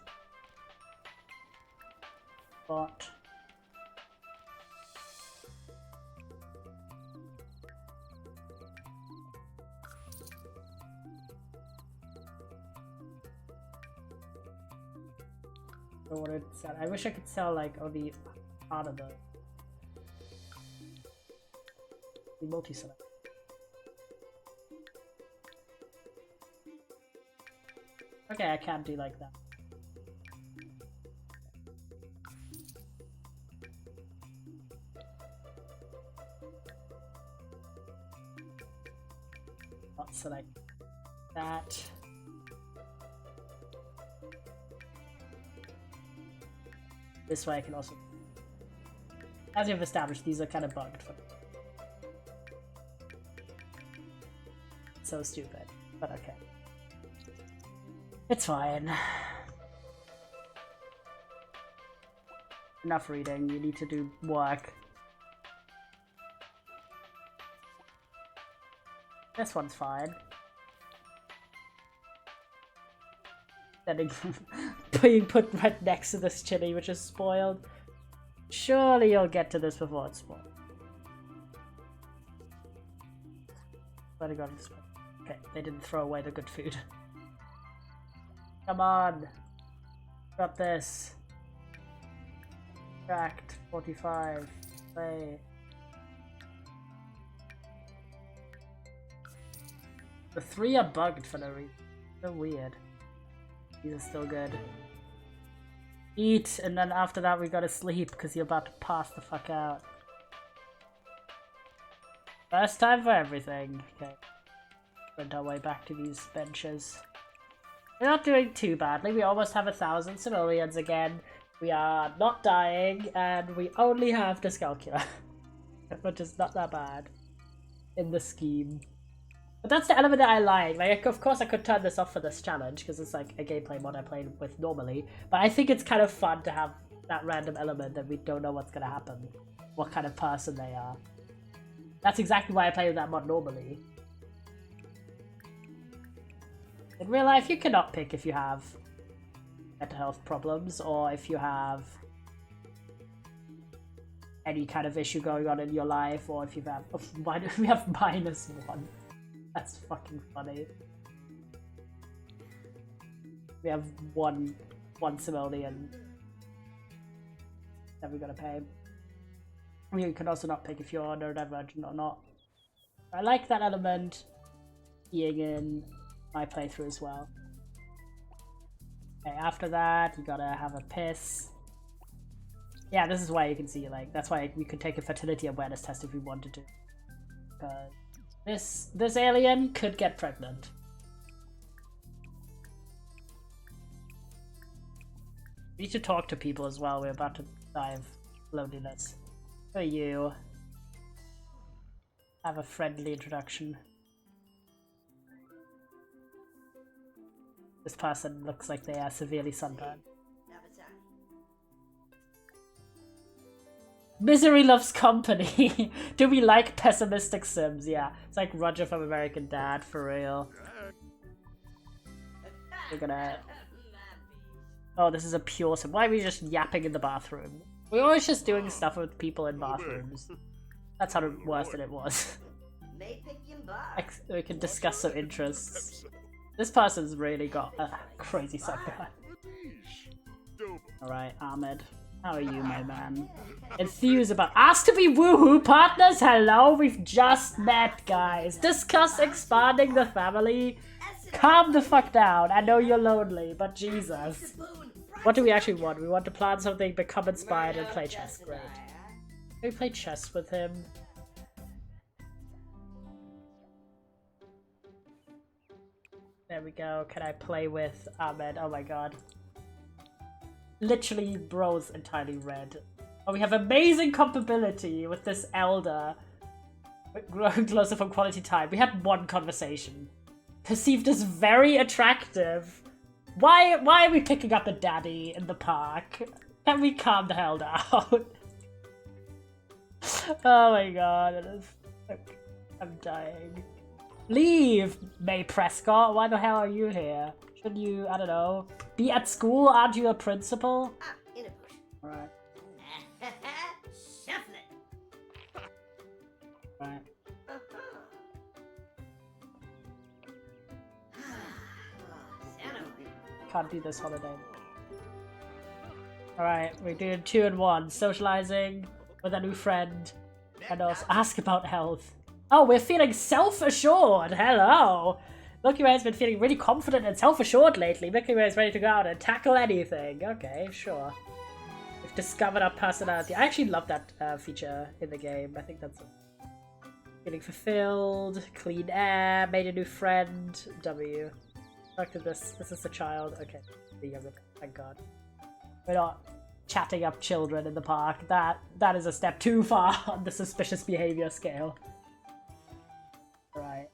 But... I wish I could sell like only part of the multi-select. Okay, I can't do like that. Not select that. This way I can also... As you've established, these are kind of bugged. So stupid, but okay. It's fine. Enough reading, you need to do work. This one's fine. Being put right next to this chili, which is spoiled. Surely you'll get to this before it's spoiled. Let it go to this one. Okay, they didn't throw away the good food. Come on! Drop this. Tract 45. Play. The 3 are bugged for no reason. So weird. These are still good. Eat, and then after that we gotta sleep because you're about to pass the fuck out. First time for everything. Okay. Sprint our way back to these benches. We're not doing too badly. We almost have 1,000 civilians again. We are not dying, and we only have Dyscalculia. Which is not that bad in the scheme. But that's the element that I like. Like, of course I could turn this off for this challenge, because it's like a gameplay mod I play with normally. But I think it's kind of fun to have that random element that we don't know what's going to happen. What kind of person they are. That's exactly why I play with that mod normally. In real life, you cannot pick if you have mental health problems, or if you have any kind of issue going on in your life, or if you have we have -1. That's fucking funny. We have one civilian that we gotta pay. I mean, you can also not pick if you're under divergent or not. I like that element being in my playthrough as well. Okay, after that, you gotta have a piss. Yeah, this is why you can see, like, that's why we could take a fertility awareness test if we wanted to. Because this alien could get pregnant. We need to talk to people as well. We're about to die of loneliness. Who are you? Have a friendly introduction. This person looks like they are severely sunburned. Misery loves company. Do we like pessimistic Sims? Yeah. It's like Roger from American Dad, for real. We're gonna... Oh, this is a pure Sim. Why are we just yapping in the bathroom? We're always just doing stuff with people in bathrooms. That sounded worse than it was. We can discuss some interests. This person's really got a crazy sunburn. Alright, Ahmed. How are you, my man? Enthused about asked to be woohoo partners? Hello, we've just met, guys. Discuss expanding the family. Calm the fuck down. I know you're lonely, but Jesus. What do we actually want? We want to plan something, become inspired, and play chess. Great. Can we play chess with him? There we go. Can I play with Ahmed? Oh my god. Literally, bro's entirely red. Oh, we have amazing compatibility with this elder. Growing closer from quality time. We had one conversation. Perceived as very attractive. Why are we picking up a daddy in the park? Can we calm the hell down? Oh my god. I'm dying. Leave, May Prescott. Why the hell are you here? Shouldn't you, I don't know, be at school? Aren't you a principal? In a bush. Alright. Shuffle it. Right. Can't do this holiday. Alright, we're doing 2 and 1. Socializing with a new friend. And also ask about health. Oh, we're feeling self-assured. Hello. Milky Way has been feeling really confident and self-assured lately. Milky Way is ready to go out and tackle anything. Okay, sure. We've discovered our personality. I actually love that feature in the game. I think that's it. Feeling fulfilled. Clean air. Made a new friend. W. Look at this. This is a child. Okay. The younger. Thank God. We're not chatting up children in the park. That is a step too far on the suspicious behavior scale. Right.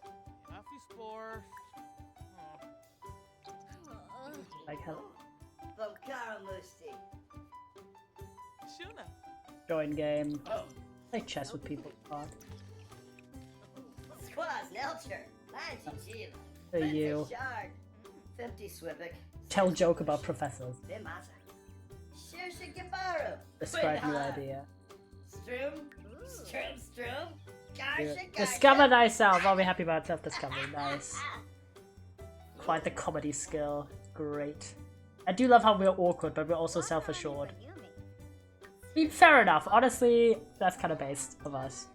Like hello. Join game. Play chess with people. Who are you? Tell joke about professors. Describe new idea. Discover thyself. I'll be happy about self-discovery. Nice. Quite the comedy skill. Great. I do love how we're awkward, but we're also self-assured. I mean, fair enough. Honestly, that's kind of based of us.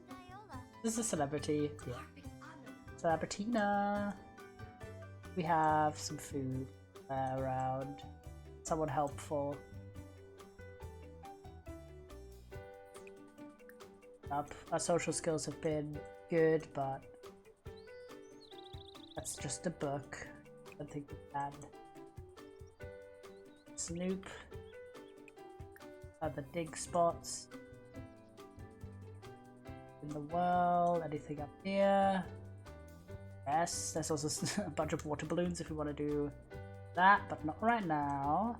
This is a celebrity. Yeah. Celebritina. We have some food around. Someone helpful. Our social skills have been good, but that's just a book. I don't think we can. Snoop. Other dig spots in the world. Anything up here? Yes, there's also a bunch of water balloons if we want to do that, but not right now.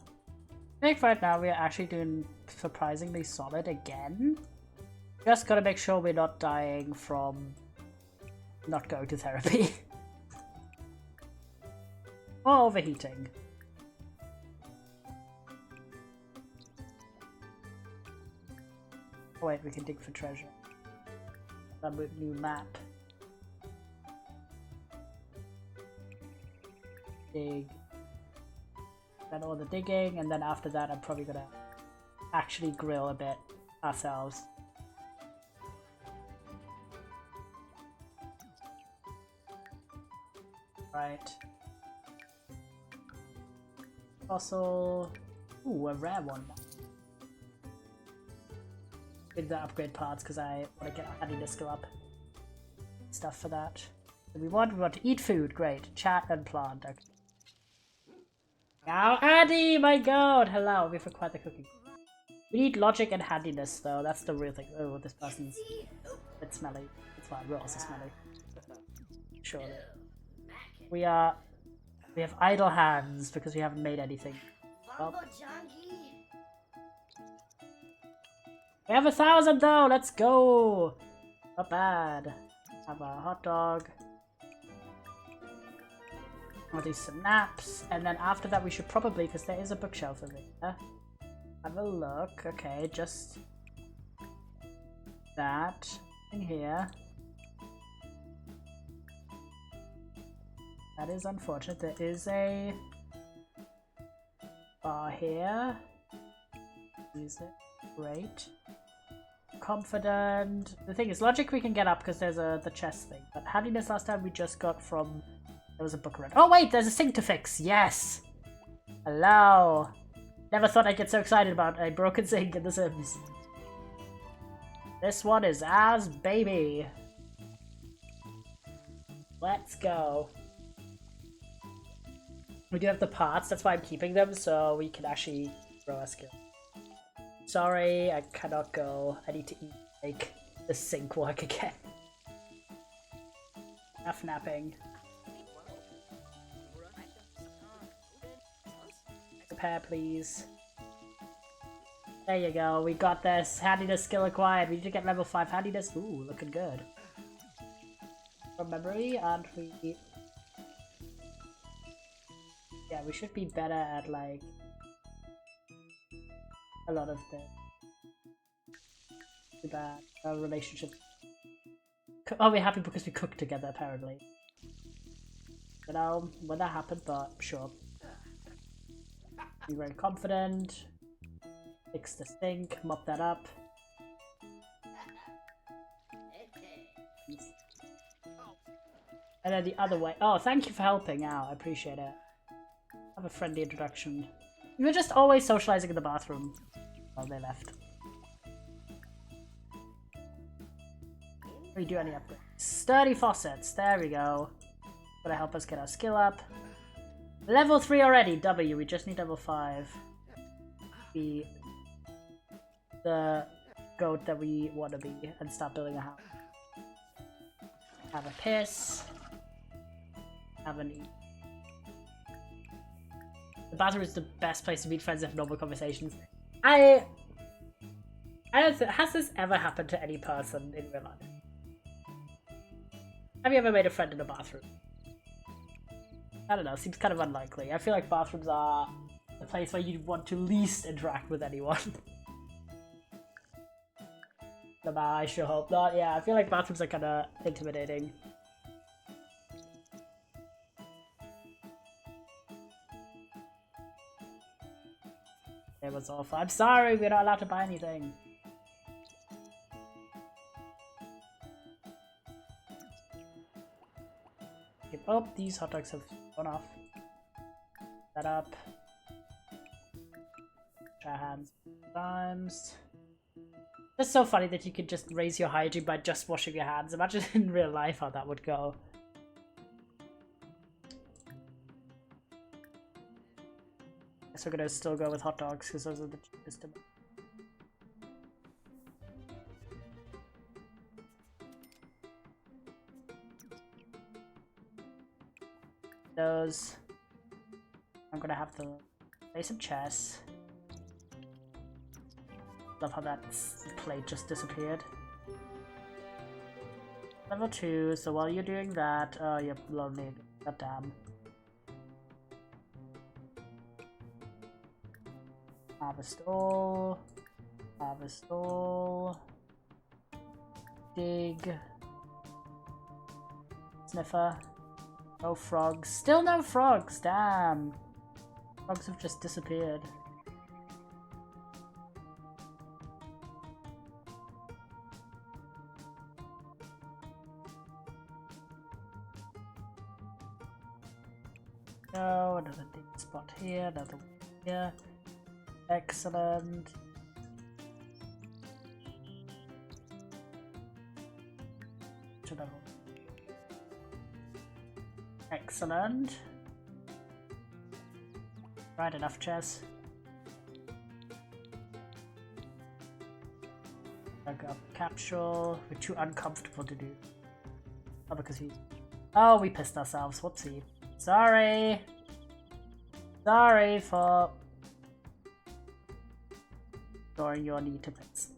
I think right now we are actually doing surprisingly solid again. Just gotta make sure we're not dying from not going to therapy. Or overheating. Oh wait, we can dig for treasure. New map. Dig. Done all the digging, and then after that I'm probably gonna actually grill a bit ourselves. Right. Fossil. Ooh, a rare one. Did the upgrade parts because I want to get a handy skill up. Stuff for that. We want to eat food. Great. Chat and plant. Okay. Now, Addy, my god! Hello, we've acquired the cooking. We need logic and handiness, though. That's the real thing. Oh, this person's a bit smelly. It's fine. We're also smelly. Surely. We have idle hands because we haven't made anything. Well, we have 1,000 though. Let's go. Not bad. Have a hot dog. I'll do some naps, and then after that we should probably, because there is a bookshelf over there, have a look. Okay, just that in here. That is unfortunate. There is a bar here. Use it. Great. Confident. The thing is, logic we can get up because there's the chest thing. But handiness last time we just got from... There was a book around. Oh wait, there's a sink to fix. Yes. Hello. Never thought I'd get so excited about a broken sink in The Sims. This one is as baby. Let's go. We do have the parts, that's why I'm keeping them, so we can actually grow our skill. Sorry, I cannot go. I need to eat, make the sink work again. Enough napping. Prepare, please. There you go, we got this. Handiness skill acquired. We need to get level 5 handiness. Ooh, looking good. From memory, and we... Yeah, we should be better at, like, a lot of the... Too bad. Our relationship... Oh, we're happy because we cooked together, apparently. You know, when that happened, but sure. Be very confident. Fix the sink, mop that up. And then the other way. Oh, thank you for helping out. I appreciate it. Have a friendly introduction. We were just always socializing in the bathroom while they left. We do any upgrades. Sturdy faucets. There we go. Gonna help us get our skill up. Level 3 already. W. We just need level 5. Be the goat that we want to be and start building a house. Have a piss. Have an eat. The bathroom is the best place to meet friends and have normal conversations. I don't think, has this ever happened to any person in real life? Have you ever made a friend in a bathroom? I don't know, seems kind of unlikely. I feel like bathrooms are the place where you'd want to least interact with anyone. But I sure hope not. Yeah, I feel like bathrooms are kind of intimidating. It was awful. I'm sorry, we're not allowed to buy anything. Okay, oh, these hot dogs have gone off. That up. Try our hands times. It's so funny that you could just raise your hygiene by just washing your hands. Imagine in real life how that would go. Guess we're gonna still go with hot dogs because those are the cheapest to make. Those. I'm gonna have to play some chess. Love how that plate just disappeared. Level 2, so while you're doing that, oh, you're lonely. God damn. Harvest all. Harvest all. Dig. Sniffer. No frogs. Still no frogs, damn. Frogs have just disappeared. No, another dig spot here, another one here. Excellent. Excellent. Right, enough chess. I got capsule. We're too uncomfortable to do. Oh, because we... Oh, we pissed ourselves. Whoopsie. Sorry. Sorry for... ignoring your need to piss.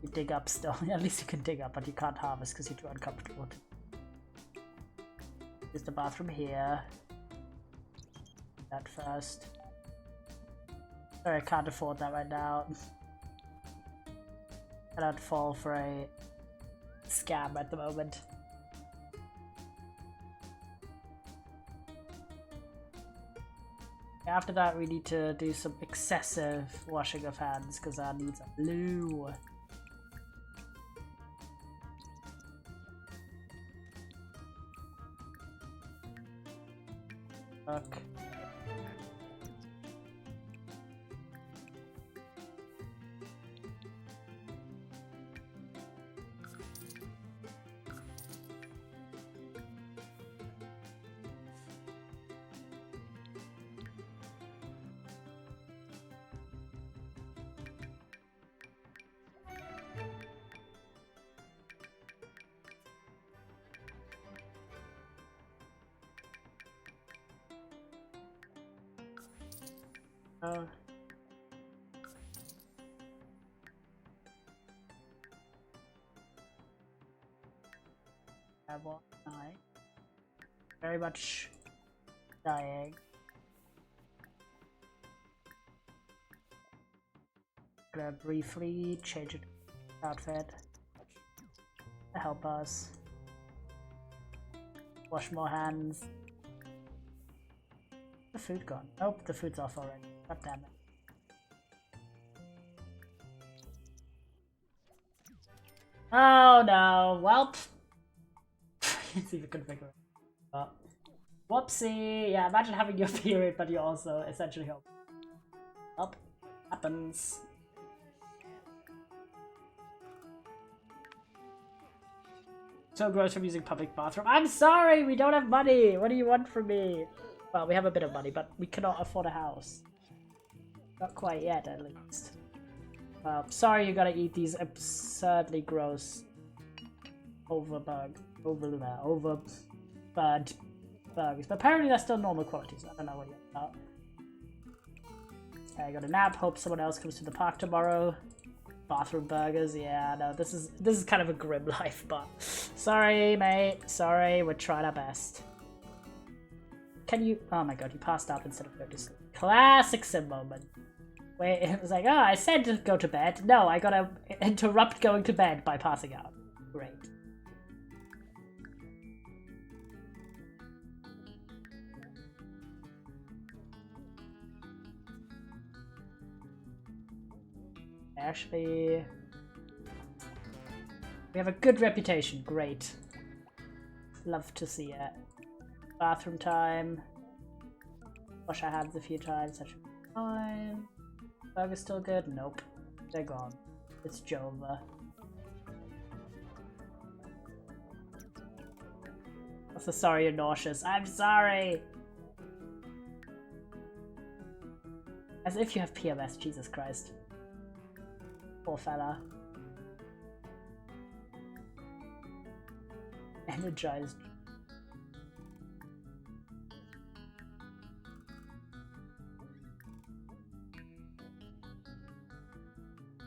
You dig up still. At least you can dig up, but you can't harvest because you're too uncomfortable to... Here's the bathroom here. That first. Sorry, I can't afford that right now. Cannot fall for a scam at the moment. After that, we need to do some excessive washing of hands because our needs are blue. Look. I will die. Very much dying. Gonna briefly change it outfit to help us. Wash more hands. The food gone. Nope, the food's off already. God damn it. Oh no, welp. Let's see if we can figure it out. Whoopsie! Yeah, imagine having your period, but you also essentially help. Up. Happens. So gross from using public bathroom. I'm sorry, we don't have money! What do you want from me? Well, we have a bit of money, but we cannot afford a house. Not quite yet, at least. Well, sorry you gotta eat these absurdly gross overbird burgers. But apparently they're still normal qualities. I don't know what you're about. Okay, I got a nap. Hope someone else comes to the park tomorrow. Bathroom burgers. Yeah, no, this is kind of a grim life, but sorry, mate. Sorry, we're trying our best. Can you? Oh my god, you passed out instead of going to sleep. Classic sim moment. Where it was like, oh, I said to go to bed. No, I gotta interrupt going to bed by passing out. Great. Actually, we have a good reputation. Great. Love to see it. Bathroom time. Wash our hands a few times. That should be fine. Burger's still good? Nope. They're gone. It's Jova. I'm so sorry you're nauseous. I'm sorry! As if you have PMS, Jesus Christ. Poor fella. Energized.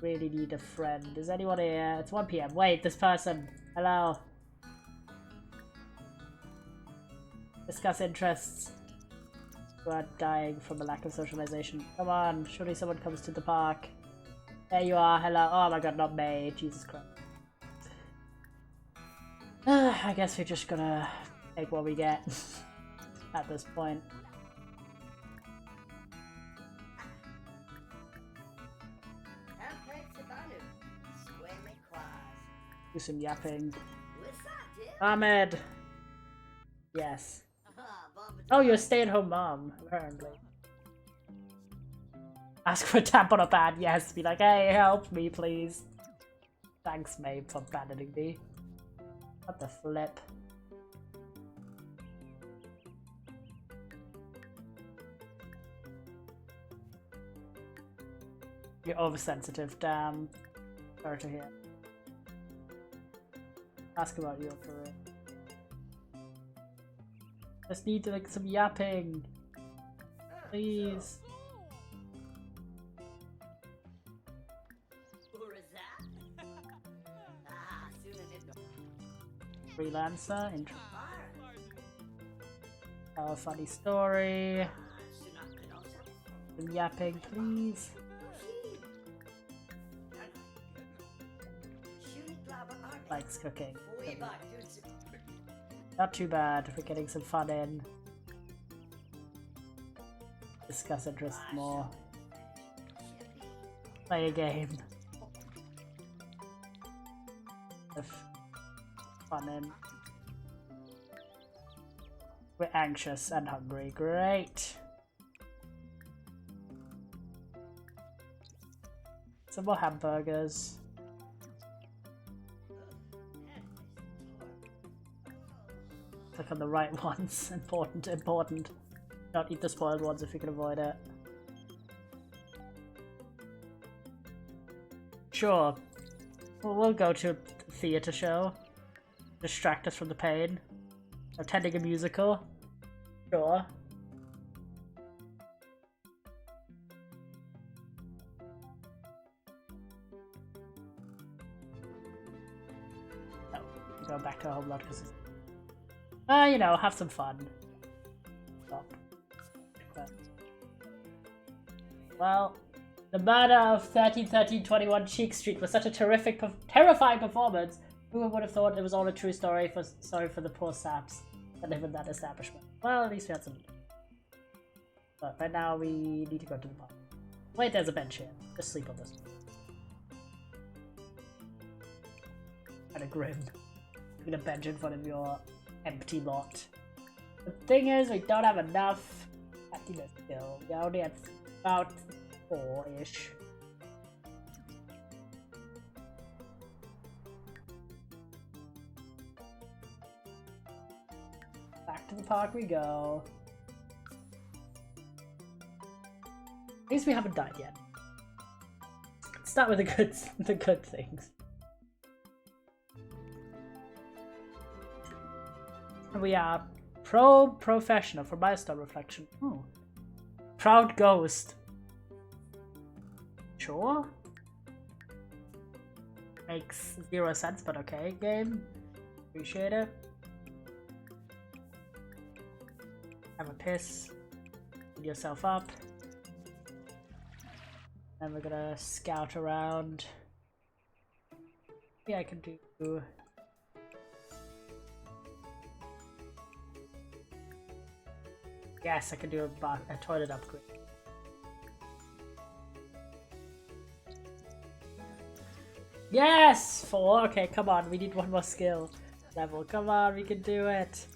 Really need a friend. Is anyone here? It's 1 PM. Wait, this person. Hello. Discuss interests. You are dying from a lack of socialization. Come on, surely someone comes to the park. There you are, hello. Oh my god, not May. Jesus Christ. I guess we're just gonna take what we get at this point. Do some yapping. Ahmed! Yes. Oh, you're a stay-at-home mom, apparently. Ask for a tampon or pad, yes. Be like, hey, help me, please. Thanks, Mabe, for abandoning me. What the flip? You're oversensitive, damn. Sorry to hear. Ask about your career. Just need to like some yapping. Please. Freelancer, interesting. Tell a funny story. Some yapping, please. Likes cooking. Not too bad. We're getting some fun in. Discuss interests more. Play a game. Fun in. We're anxious and hungry. Great. Some more hamburgers. Click on the right ones. Important, important. Don't eat the spoiled ones if you can avoid it. Sure. Well, we'll go to a theatre show. Distract us from the pain. Attending a musical. Sure. No, go back to our home lot because you know, have some fun. Stop. Well, the murder of 131321 Cheek Street was such a terrifying performance. Who would have thought it was all a true story? Sorry for the poor saps that live in that establishment. Well, at least we had some. But right now we need to go to the pub. Wait, there's a bench here. Just sleep on this one. Kinda grim. You're gonna bench in front of your empty lot. The thing is, we don't have enough happiness still. We only have about 4-ish. Back to the park we go. At least we haven't died yet. Let's start with the good things. We are professional for milestone reflection. Oh. Proud ghost. Sure. Makes 0 sense, but okay, game. Appreciate it. Have a piss. Clean yourself up. And we're gonna scout around. Yeah, I can do. Yes, I can do a toilet upgrade. Yes! 4. Okay, come on. We need one more skill level. Come on, we can do it.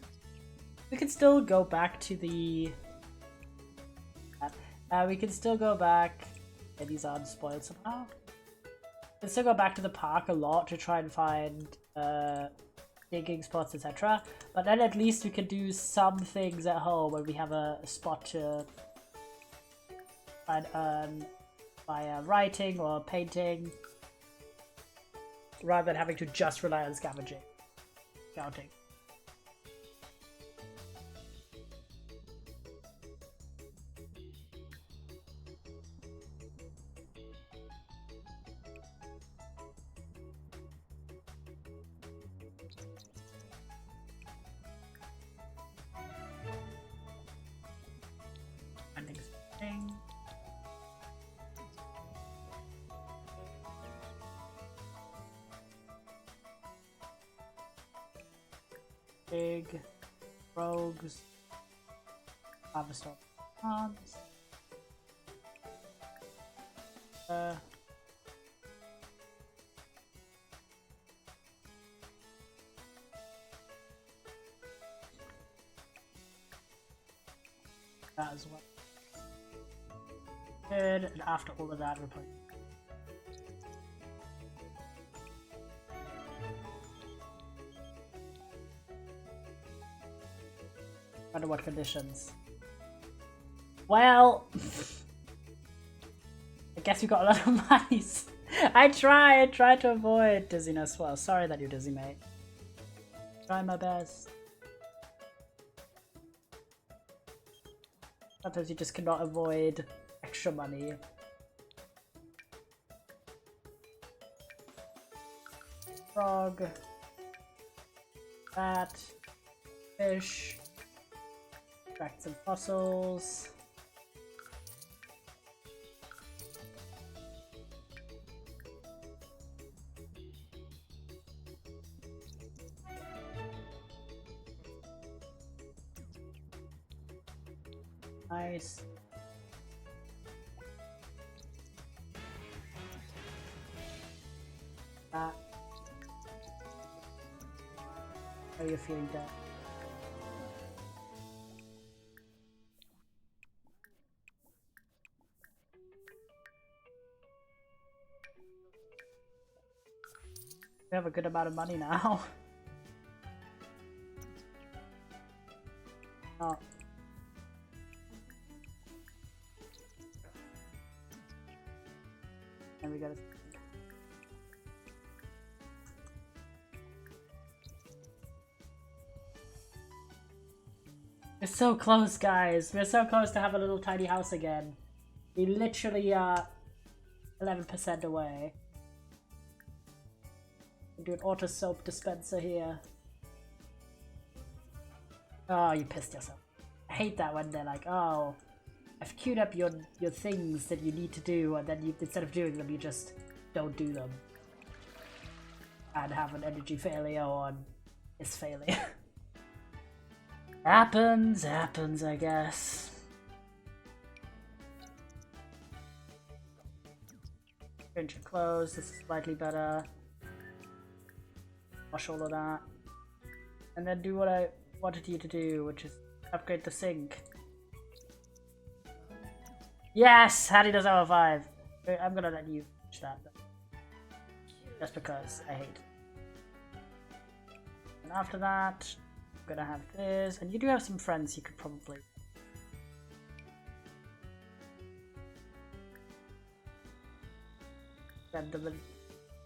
We can still go back to the... we can still go back... Okay, these aren't spoiled somehow. We can still go back to the park a lot to try and find digging spots, etc. But then at least we can do some things at home where we have a spot to try and earn by writing or painting, rather than having to just rely on scouting. Big rogues. Harvest all plants. That as well. Good, and after all of that, we're putting. Under what conditions? Well, I guess you got a lot of money. I try to avoid dizziness. Well, sorry that you're dizzy, mate. Try my best. Sometimes you just cannot avoid extra money. Frog. Bat. Fish. Extract some fossils. Nice. That. How are you feeling dead? We have a good amount of money now. Oh. And we got it. We're so close, guys. We're so close to have a little tiny house again. We literally are 11% away. Do an auto soap dispenser here. Oh, you pissed yourself. I hate that when they're like, oh, I've queued up your things that you need to do, and then you, instead of doing them, you just don't do them. And have an energy failure on his failure. Happens, I guess. Change your clothes, this is slightly better. Wash all of that. And then do what I wanted you to do, which is upgrade the sink. Yes! Hattie does level 5. I'm gonna let you finish that. Just because I hate it. And after that, I'm gonna have this. And you do have some friends you could probably... send them a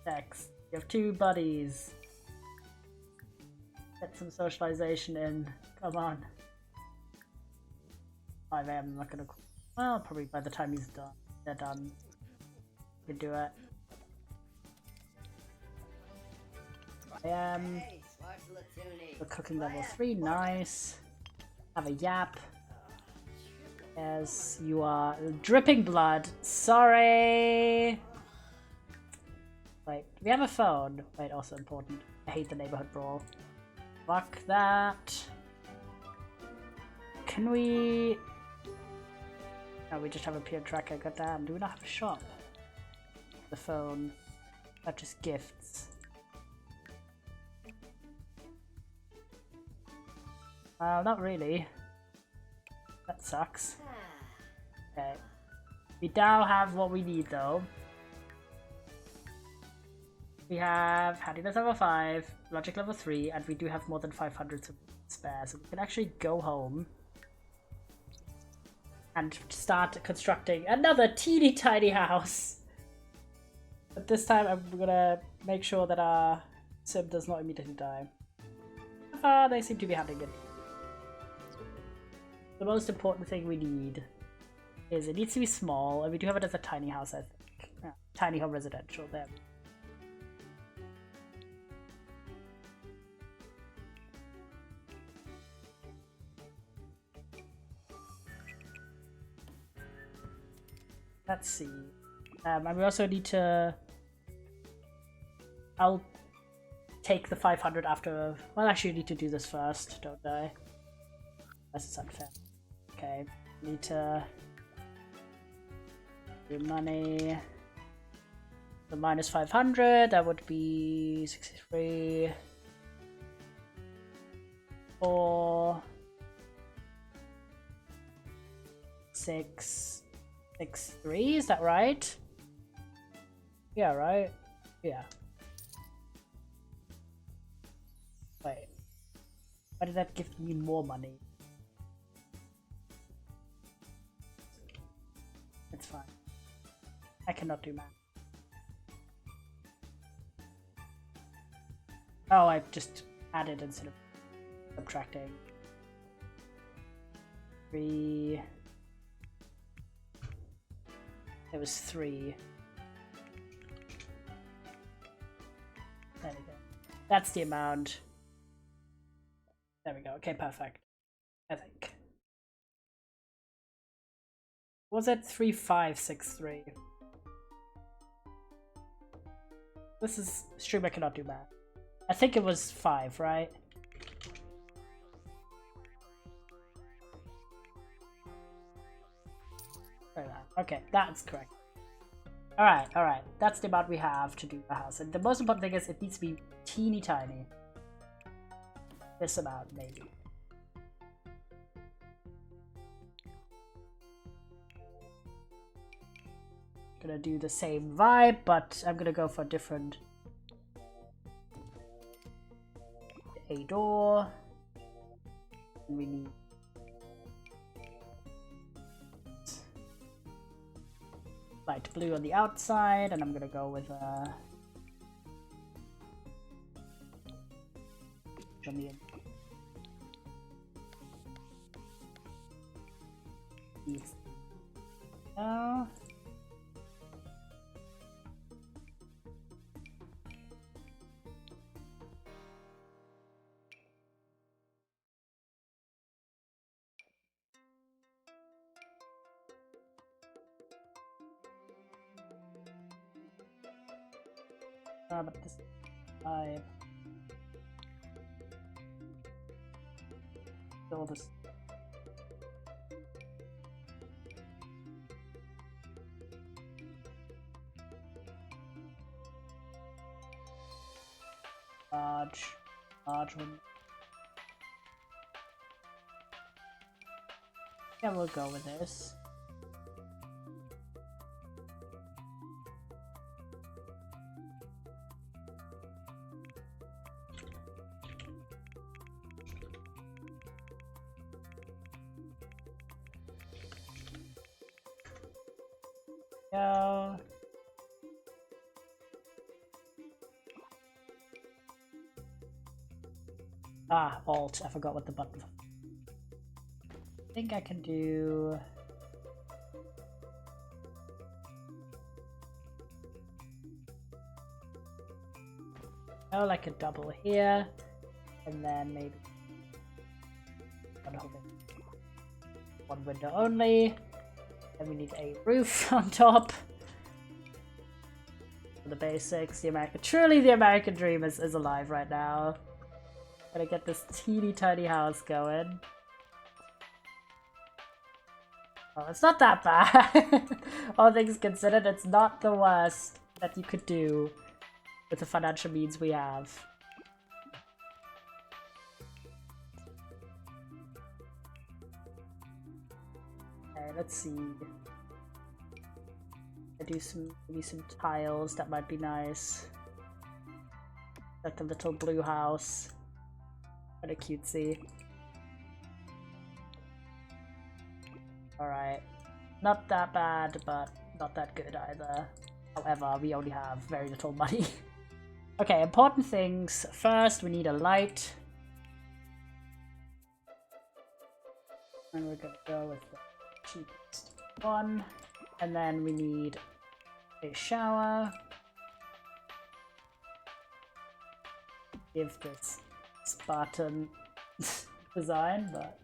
text. You have 2 buddies. Get some socialization in. Come on. 5 AM, I'm not gonna... Well, probably by the time he's done, they're done. You can do it. I am. We're cooking level 3, nice. Have a yap. As you are dripping blood. Sorry! Wait, do we have a phone? Wait, also important. I hate the neighborhood brawl. Fuck that. Can we... No, we just have a peer tracker. Goddamn, do we not have a shop? The phone. Purchase gifts. Not really. That sucks. Okay. We now have what we need though. We have Handiness level 5, Logic level 3, and we do have more than 500 to spare, so we can actually go home and start constructing another teeny tiny house. But this time I'm gonna make sure that our sim does not immediately die. So far they seem to be handling it. The most important thing we need is it needs to be small, and we do have it as a tiny house, I think. Yeah, tiny home residential, there. Let's see. And we also need to... I'll take the 500 after. Well, actually, you need to do this first, don't I? This unfair. Okay, need to do money. The minus 500, that would be 63. 4. 6. 6, 3, is that right? Yeah, right? Yeah. Wait. Why did that give me more money? It's fine. I cannot do math. Oh, I just added instead of subtracting. 3. It was 3. There we go. That's the amount. There we go. Okay, perfect. I think. Was it 3563? This is stream. I cannot do math. I think it was 5, right? Okay, that's correct. Alright. That's the amount we have to do the house. And the most important thing is it needs to be teeny tiny. This amount, maybe. Gonna do the same vibe, but I'm gonna go for a different. A door. And we need light blue on the outside, and I'm gonna go with on the no. But this I build this. Large one. Yeah, we'll go with this. Go. Ah, Alt. I forgot what the button. I think I can do. Oh, like a double here, and then maybe one window only. Then we need a roof on top. For the basics, truly the American dream is alive right now. Gotta get this teeny tiny house going. Oh, it's not that bad. All things considered, it's not the worst that you could do with the financial means we have. Okay, let's see. I do maybe some tiles, that might be nice. Like a little blue house. Kind of cutesy. Alright. Not that bad, but not that good either. However, we only have very little money. Okay, important things. First, we need a light. And we're gonna go with the cheapest one. And then we need a shower. Give this Spartan design, but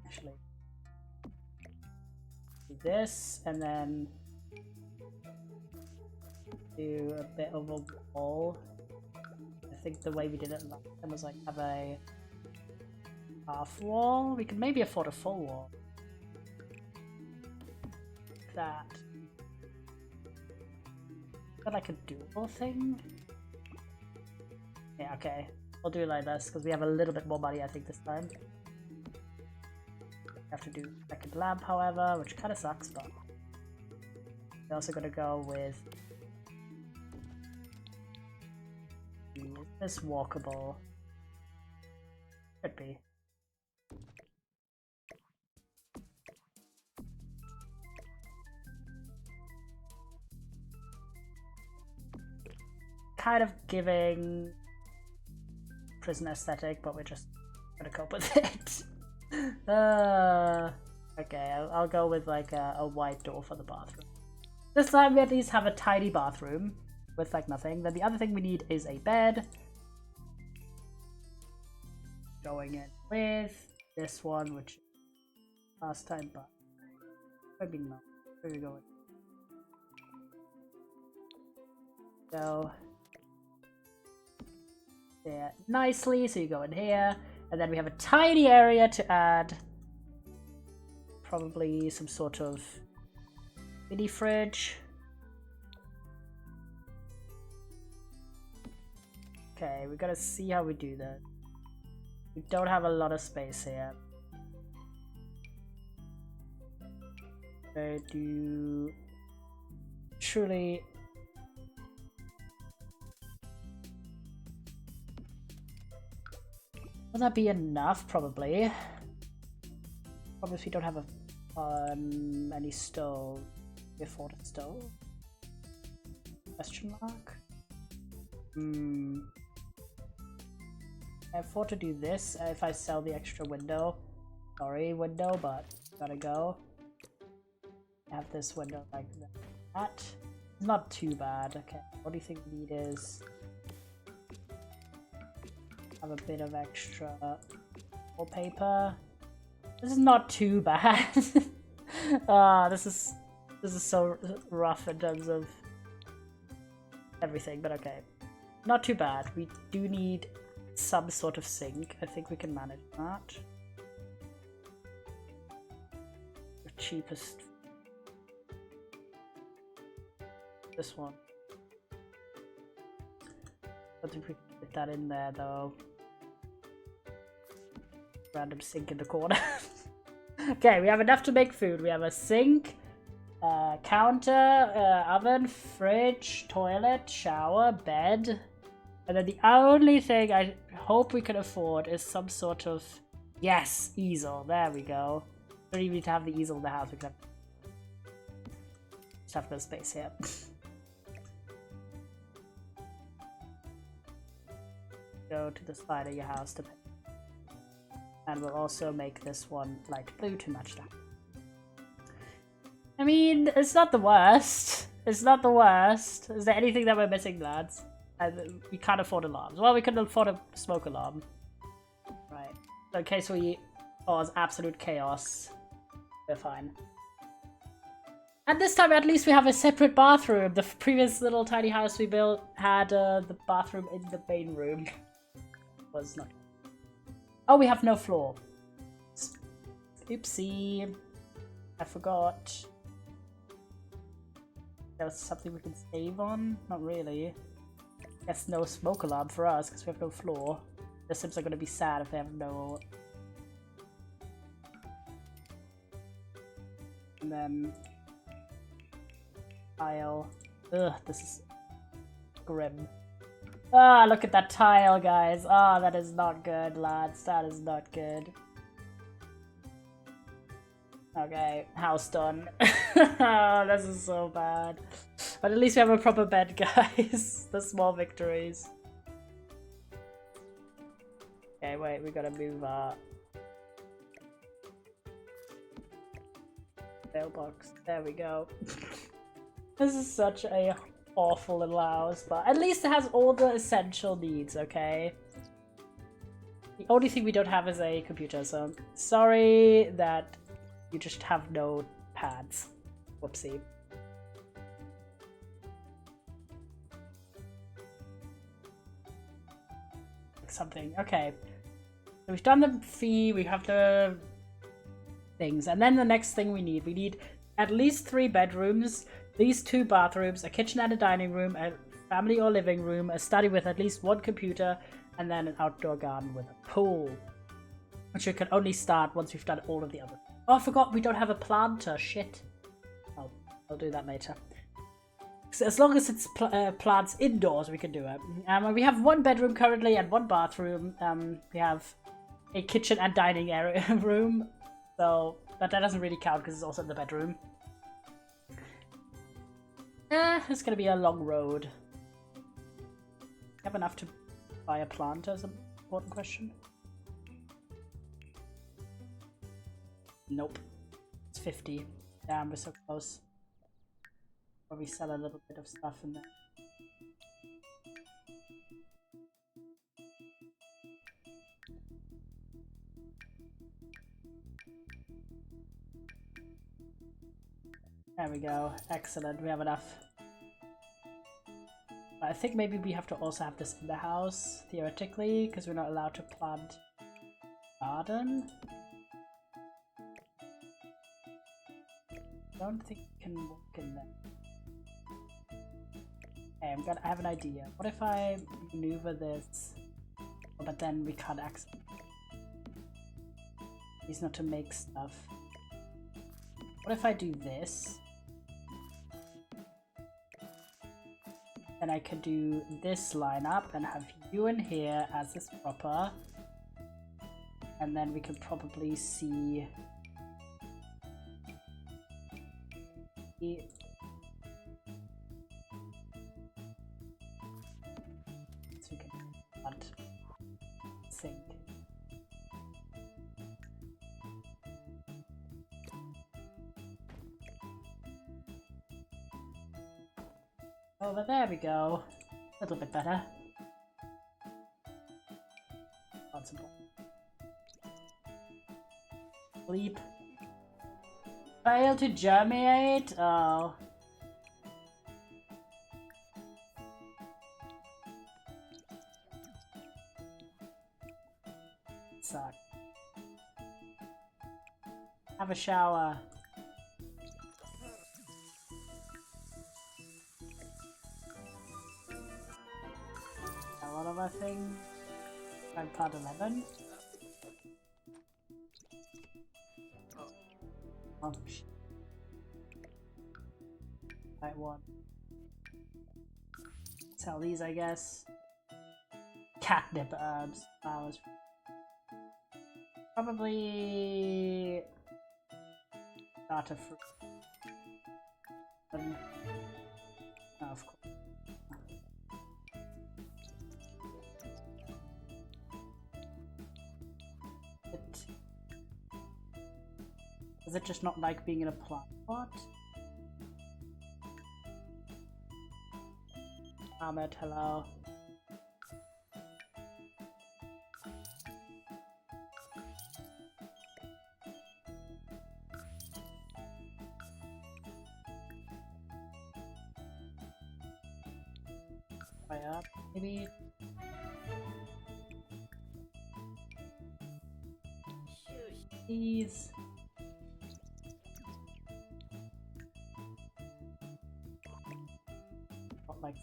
actually do this, and then Do a bit of a wall. I think the way we did it last time was like have a half wall. We could maybe afford a full wall. Like that. Is that like a doable thing? Yeah, okay. We'll do it like this because we have a little bit more money I think this time. We have to do second lamp however, which kind of sucks, but we're also gonna go with is this walkable? Could be. Kind of giving prison aesthetic, but we're just gonna cope with it. Okay, I'll go with like a white door for the bathroom. This time we at least have a tidy bathroom with like nothing. Then the other thing we need is a bed. Going in with this one, which last time, but maybe not. Where are we going? So there nicely, so you go in here, and then we have a tiny area to add probably some sort of mini fridge. Okay, we gotta see how we do that. We don't have a lot of space here. I do truly will that be enough? Probably. Probably if we don't have any stove. We afford a stove? Question mark? I afford to do this if I sell the extra window. Sorry, window, but gotta go. Have this window like that. It's not too bad. Okay, what do you think we need is have a bit of extra wallpaper. This is not too bad. This is so rough in terms of everything, but okay. Not too bad. We do need some sort of sink. I think we can manage that. The cheapest. This one. I think we can fit that in there though. Random sink in the corner. Okay, we have enough to make food. We have a sink, counter, oven, fridge, toilet, shower, bed. And then the only thing I hope we can afford is some sort of, yes, easel. There we go. Don't even need to have the easel in the house. We can just have no space here. Go to the side of your house to pay. And we'll also make this one light blue to match that. I mean, it's not the worst. It's not the worst. Is there anything that we're missing, lads? We can't afford alarms. Well, we couldn't afford a smoke alarm. Right. So in case we cause absolute chaos, we're fine. And this time, at least we have a separate bathroom. The previous little tiny house we built had the bathroom in the main room. Was not. Oh, we have no floor. Oopsie. I forgot. There was something we can save on? Not really. Guess no smoke alarm for us because we have no floor. The Sims are going to be sad if they have no. And then tile. Ugh, this is grim. Ah, look at that tile, guys. Ah, that is not good, lads. That is not good. Okay, house done. This is so bad. But at least we have a proper bed, guys. The small victories. Okay, wait, we gotta move our mailbox. There we go. This is such a awful little house, but at least it has all the essential needs, okay? The only thing we don't have is a computer, so I'm sorry that you just have no pads. Whoopsie. something. Okay. So we've done the fee, we have the things, and then the next thing we need at least 3 bedrooms, these 2 bathrooms, a kitchen and a dining room, a family or living room, a study with at least 1 computer, and then an outdoor garden with a pool. Which we can only start once we've done all of the other. Oh, I forgot we don't have a planter. Shit. Oh, I'll do that later. So as long as it's plants indoors, we can do it. We have 1 bedroom currently and 1 bathroom. We have a kitchen and dining area room. So, but that doesn't really count because it's also in the bedroom. It's gonna be a long road. Have enough to buy a planter is an important question. Nope. It's 50. Damn, we're so close. Probably sell a little bit of stuff in there. There we go. Excellent. We have enough. I think maybe we have to also have this in the house, theoretically, because we're not allowed to plant garden. I don't think we can walk in there. Okay, I have an idea. What if I maneuver this, but then we can't access it? It's not to make stuff. What if I do this? Then I could do this lineup and have you in here as this proper. And then we could probably see so we can plant sink. Oh, but there we go. A little bit better. Sleep. Fail to germinate? Oh. Suck. Have a shower. What other thing? Try and plant 11. Oh shit. Right one. Sell these, I guess. Catnip herbs. Flowers. Probably starter fruit. Oh, of course. Does it just not like being in a plant pot? Ahmed, hello. Try up, maybe. Please. Not like.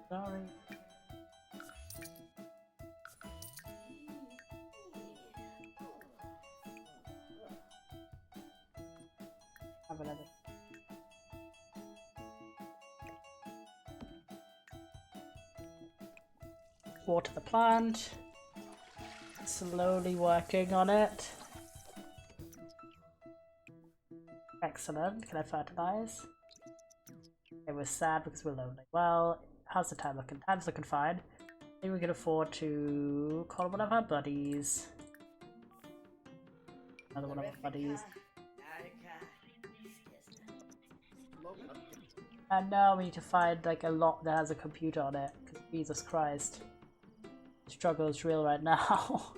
Sorry. Have another. Water the plant. Slowly working on it. Excellent. Can I fertilize? It was sad because we're lonely. Well, how's the time looking? Time's looking fine. Maybe we can afford to call one of our buddies. Another one of our buddies. And now we need to find like a lot that has a computer on it. Because Jesus Christ. The struggle is real right now.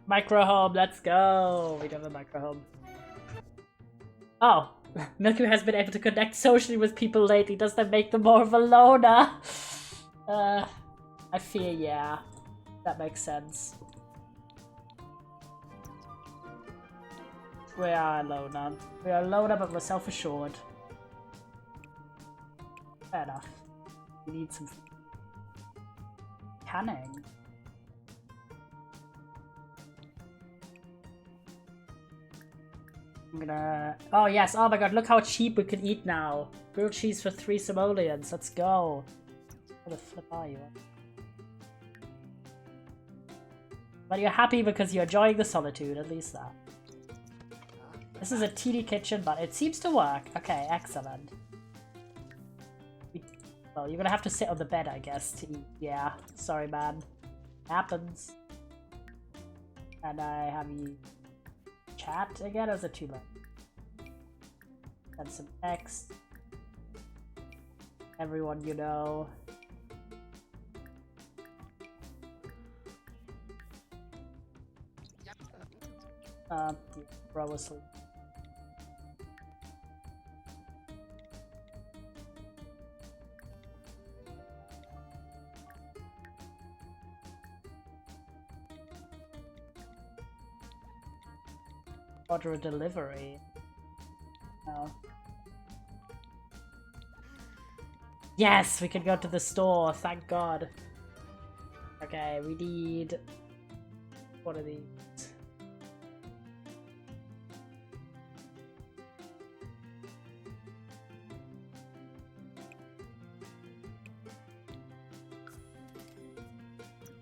Micro home, let's go! We do have a micro home. Oh, Milky Way has been able to connect socially with people lately. Does that make them more of a loner? I fear, yeah. That makes sense. We are a loner. We are a loner, but we're self-assured. Fair enough. We need some canning. I'm gonna... Oh yes, oh my god, look how cheap we can eat now. Grilled cheese for 3 simoleons, let's go. Where the flip are you? But you're happy because you're enjoying the solitude, at least that. This is a teeny kitchen, but it seems to work. Okay, excellent. Well, you're gonna have to sit on the bed, I guess, to eat. Yeah, sorry, man. Happens. And I have you chat again, or is it too late? And some text. Everyone you know. Bro was asleep. Order a delivery. No. Yes, we can go to the store, thank god. Okay, we need... What are these?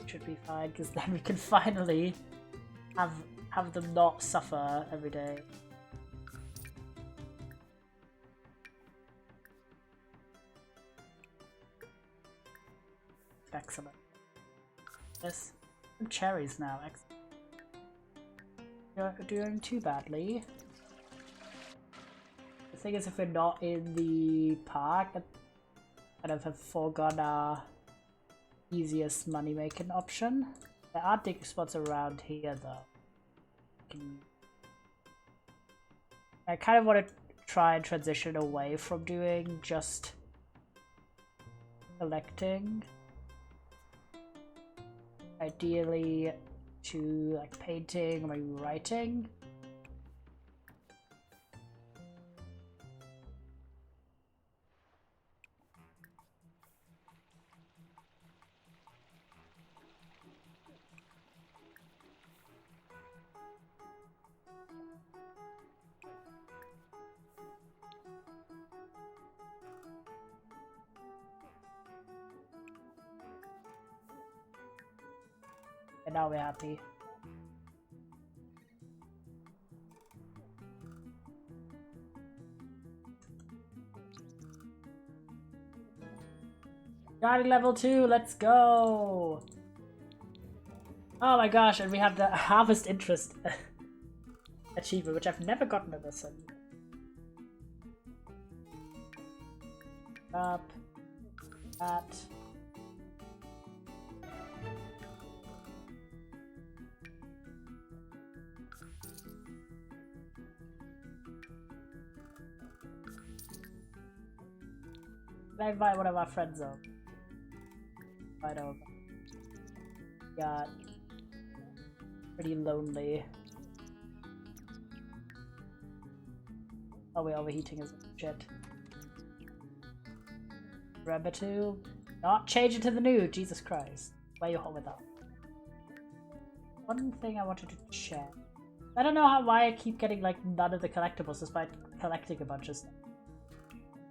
Should be fine, because then we can finally have them not suffer every day. Excellent. Yes, some cherries now. Excellent. You're doing too badly. The thing is, if we're not in the park, I kind of have foregone our easiest money-making option. There are dig spots around here, though. I kind of want to try and transition away from doing just collecting. Ideally to like painting or maybe writing. And now we're happy. Gardening level 2, let's go! Oh my gosh, and we have the harvest interest achievement, which I've never gotten in this one. Up. That. Can I invite one of our friends up? Right over. Got pretty lonely. Oh, we're overheating as shit. Remember to not change it to the nude, Jesus Christ. Where you hot with that? One thing I wanted to check. I don't know why I keep getting like none of the collectibles despite collecting a bunch of stuff.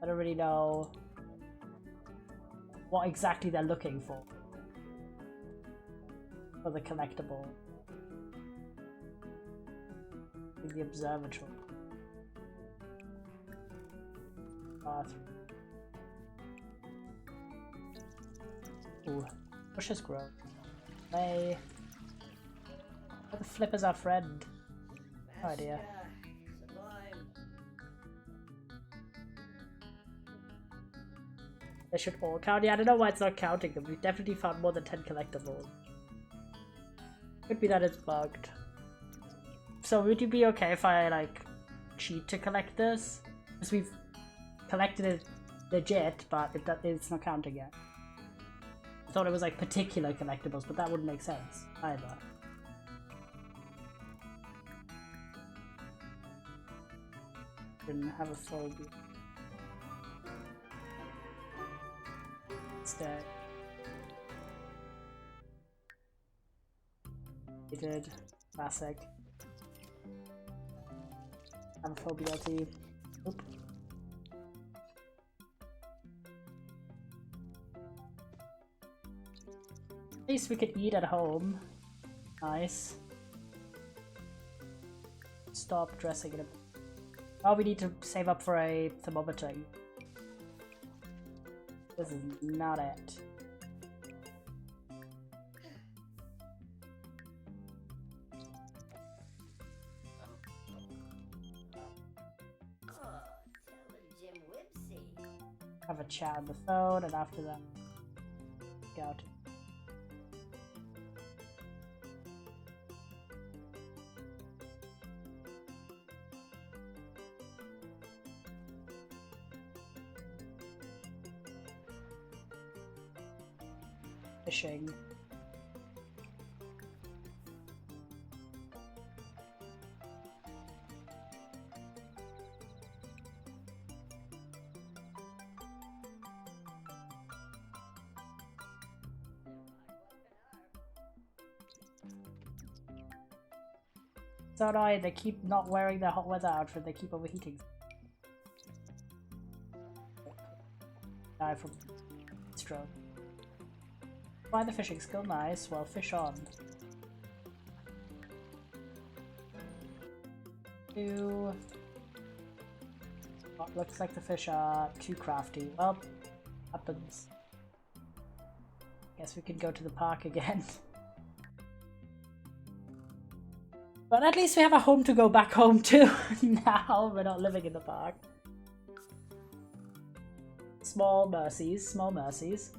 I don't really know what exactly they're looking for the collectible in the observatory. Ooh, bushes grow. Where the flip is our friend? No idea. They should all count. Yeah, I don't know why it's not counting them. We've definitely found more than 10 collectibles. Could be that it's bugged. So would you be okay if I like cheat to collect this? Because we've collected it legit, but it's not counting yet. I thought it was like particular collectibles, but that wouldn't make sense either. Didn't have a full view. Instead, we did classic. Have a full BLT. Oop. At least we could eat at home. Nice. Stop dressing in a... Oh, we need to save up for a thermometer. This is not it. Have a chat on the phone, and after that, go out. Fishing. So annoying, they keep not wearing their hot weather outfit, they keep overheating. Die from stroke. Find the fishing skill, nice. Well, fish on. What looks like the fish are too crafty. Well, happens. Guess we could go to the park again. But at least we have a home to go back home to now. We're not living in the park. Small mercies, small mercies.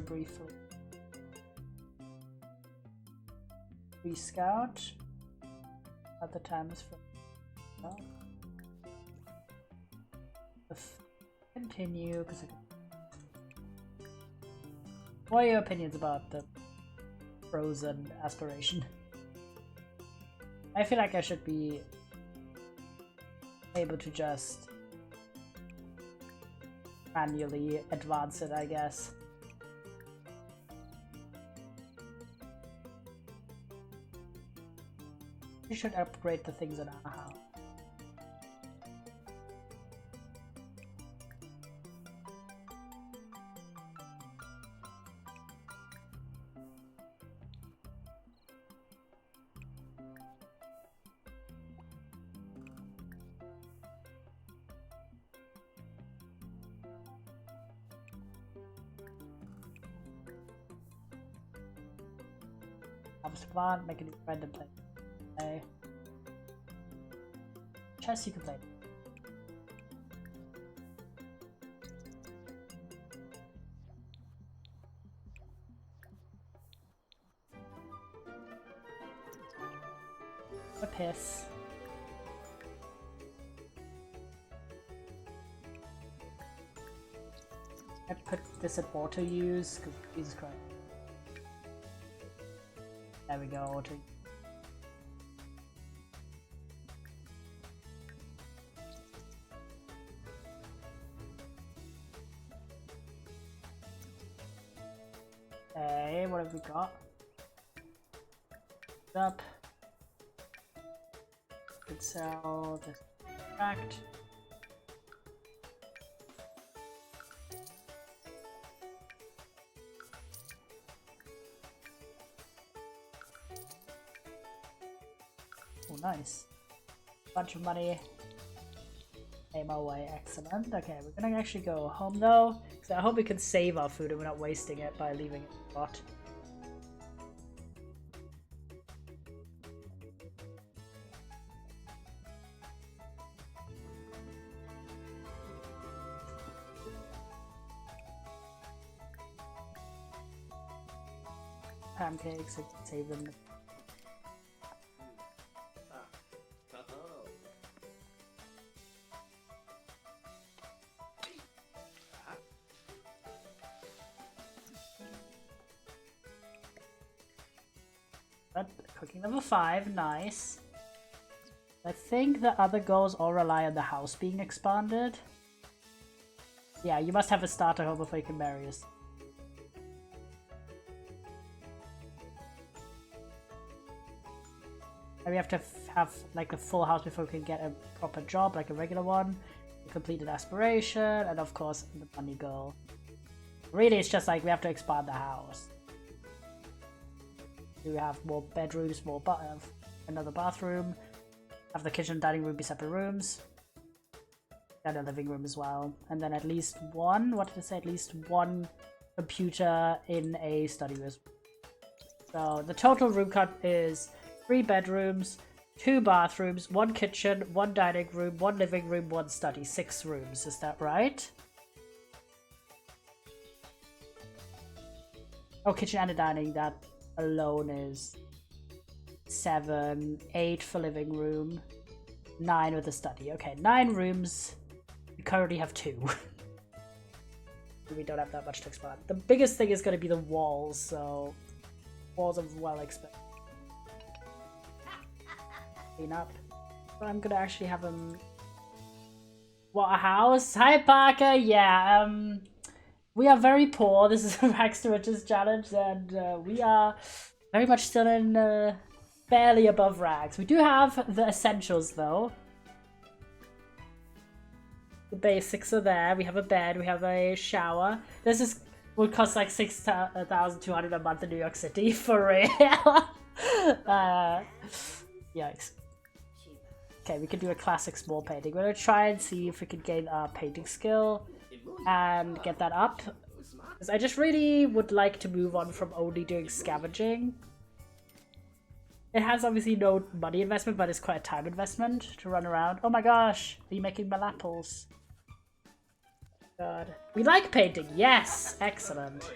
Briefly. Rescout. At the time is for well. Continue because what are your opinions about the frozen aspiration? I feel like I should be able to just manually advance it, I guess. We should upgrade the things in our house. Harvest plant, make a new friend and play. Okay. Chess you can play. A piss. I put this at auto use, because Jesus Christ. There we go, auto. Okay, what have we got? Up. Could sell this contract. Oh, nice. Bunch of money. Aim our way, excellent. Okay, we're gonna actually go home though, because I hope we can save our food and we're not wasting it by leaving it in the pot. pancakes and save them. But cooking level 5, nice. I think the other goals all rely on the house being expanded. Yeah, you must have a starter home before you can marry us. And we have to have like a full house before we can get a proper job, like a regular one. Completed aspiration, and of course the money goal. Really, it's just like we have to expand the house. We have more bedrooms, another bathroom. Have the kitchen and dining room be separate rooms. And a living room as well. And then at least one, what did I say? At least one computer in a study room. So the total room cut is 3 bedrooms, 2 bathrooms, 1 kitchen, 1 dining room, 1 living room, 1 study. 6 rooms, is that right? Oh, kitchen and a dining, that alone is 7, 8 for living room, 9 with a study. Okay, 9 rooms. We currently have 2. We don't have that much to expand. The biggest thing is going to be the walls, so walls are well expanded. Clean up. But I'm gonna actually have him. What, a house? Hi Parker. Yeah. We are very poor. This is a rags to riches challenge, and we are very much still in barely above rags. We do have the essentials though. The basics are there. We have a bed. We have a shower. This would cost like 6,200 a month in New York City for real. Yikes. Okay, we can do a classic small painting. We're gonna try and see if we can gain our painting skill and get that up. Because I just really would like to move on from only doing scavenging. It has obviously no money investment, but it's quite a time investment to run around. Oh my gosh, are you making malapples? God. We like painting, yes! Excellent.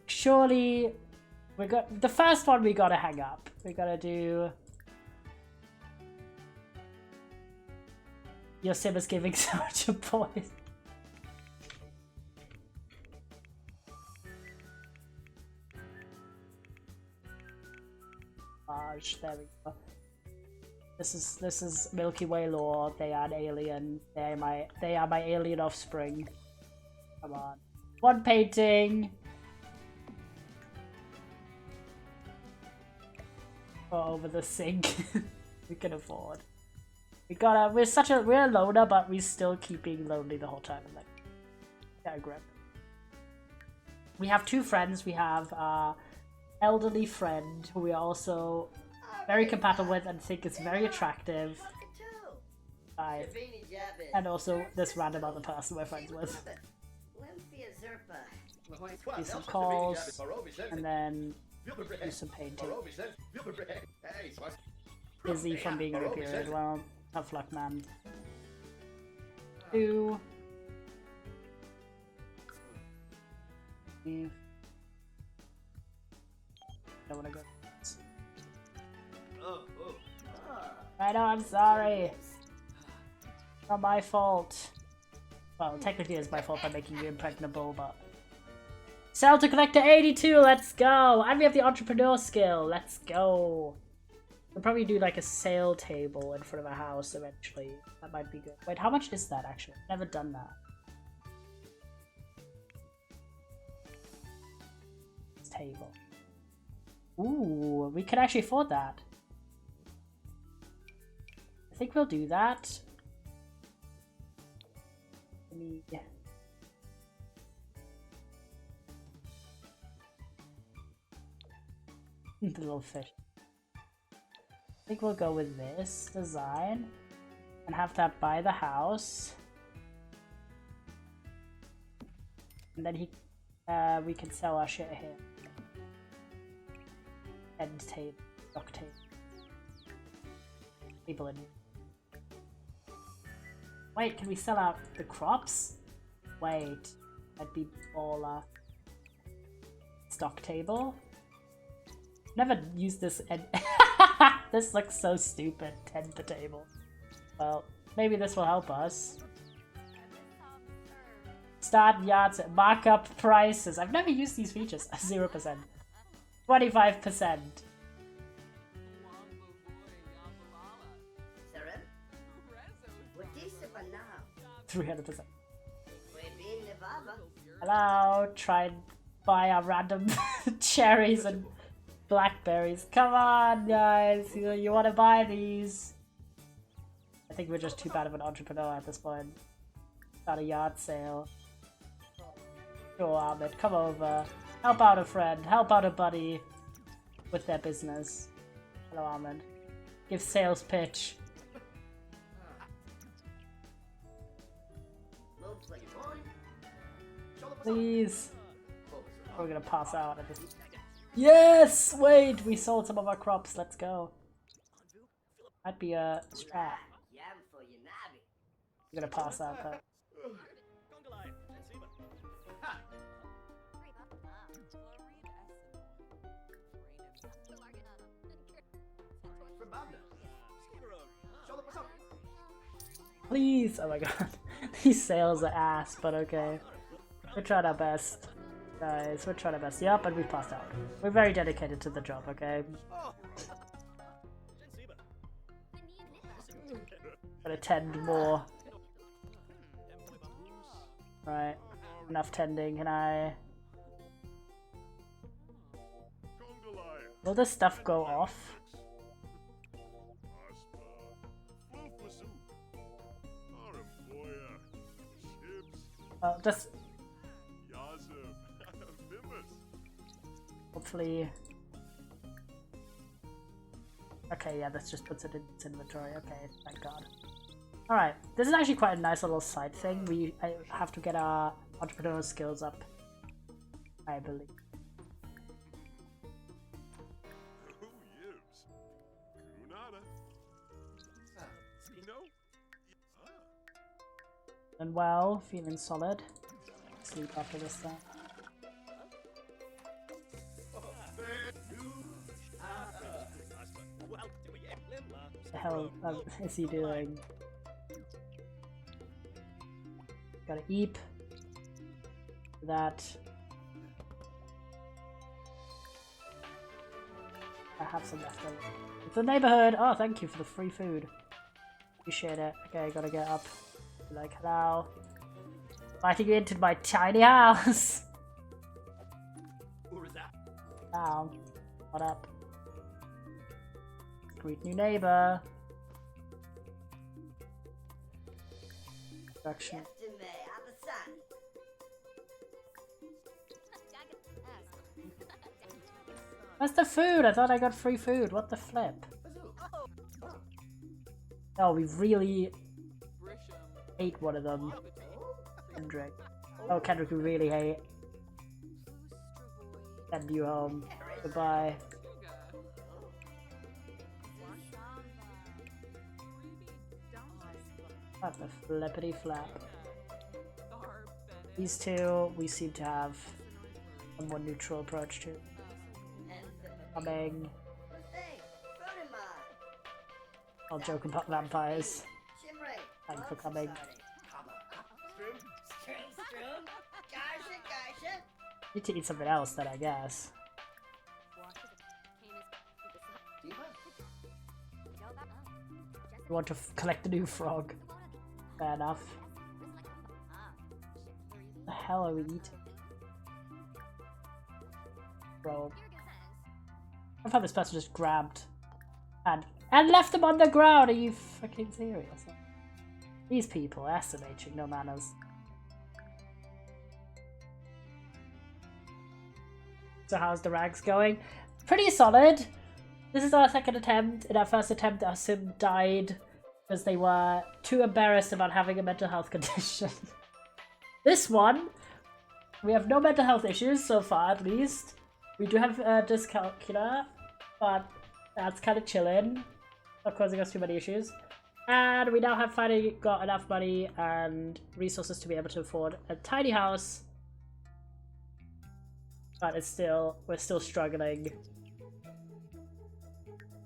Surely, the first one we gotta hang up. We gotta do... Your sim is giving so much a voice. There we go. This is Milky Way lore. They are an alien. They are my alien offspring. Come on. 1 painting. Oh, over the sink. We can afford. We're a loner, but we're still keeping lonely the whole time. Like, yeah, grab. We have 2 friends. We have our elderly friend, who we are also very compatible with and think is very attractive. And also this random other person we're friends with. Do some calls, and then do some painting. Busy from being in a period. Well, tough luck, man. 2. Don't wanna go. I know, I'm sorry. Not my fault. Well, technically it's my fault by making you impregnable, but... Sell to collector 82, let's go! And we have the entrepreneur skill, let's go! We'll probably do like a sale table in front of a house eventually. That might be good. Wait, how much is that actually? Never done that. This table. Ooh, we can actually afford that. I think we'll do that. Yeah. The little fish. I think we'll go with this design and have that by the house. And then we can sell our shit here. End table, dock table. People in here. Wait, can we sell out the crops? Wait, that'd be baller. stock table. Never used this and this looks so stupid. Tend the table. Well, maybe this will help us. Start yards at markup prices. I've never used these features. 0%. 25%. 300%. Hello, try and buy our random cherries and blackberries. Come on, guys, you want to buy these? I think we're just too bad of an entrepreneur at this point. Start a yard sale. Go, Ahmed, come over. Help out a friend, help out a buddy with their business. Hello, Ahmed. Give sales pitch. Please. We're gonna pass out at this. Yes! Wait, we sold some of our crops. Let's go. Might be a strat. We're gonna pass out though. Please! Oh my god. These sales are ass, but okay. We're trying our best. Guys, we're trying our best. Yep, and we passed out. We're very dedicated to the job, okay? Gotta tend more. Right. Enough tending. Can I... Will this stuff go off? Just... Hopefully... Okay, yeah, this just puts it in its inventory. Okay, thank god. Alright, this is actually quite a nice little side thing. I have to get our entrepreneurial skills up, I believe. And well, feeling solid. Sleep after this then. What the hell is he doing? Gotta eep. That. I have some leftover. It's the neighborhood! Oh, thank you for the free food. Appreciate it. Okay, gotta get up. Be like, hello. Inviting you into my tiny house! Now, what up? Greet new neighbor. Introduction. Where's the food? I thought I got free food. What the flip? Oh, we really ate one of them. Kendrick. Oh, Kendrick, we really hate. Send you home. Goodbye. What the flippity flap. These two, we seem to have a more neutral approach to. Coming. I'll joke about vampires. Thanks for coming. Need to eat something else then, I guess. You want to collect a new frog. Fair enough. What the hell are we eating? Bro. I've had this person just grabbed and left them on the ground. Are you fucking serious? These people, SMHing, no manners. So how's the rags going? Pretty solid. This is our second attempt. In our first attempt, our sim died because they were too embarrassed about having a mental health condition. This one, we have no mental health issues so far, at least. We do have a dyscalculia, but that's kind of chilling. Not causing us too many issues. And we now have finally got enough money and resources to be able to afford a tiny house. But we're still struggling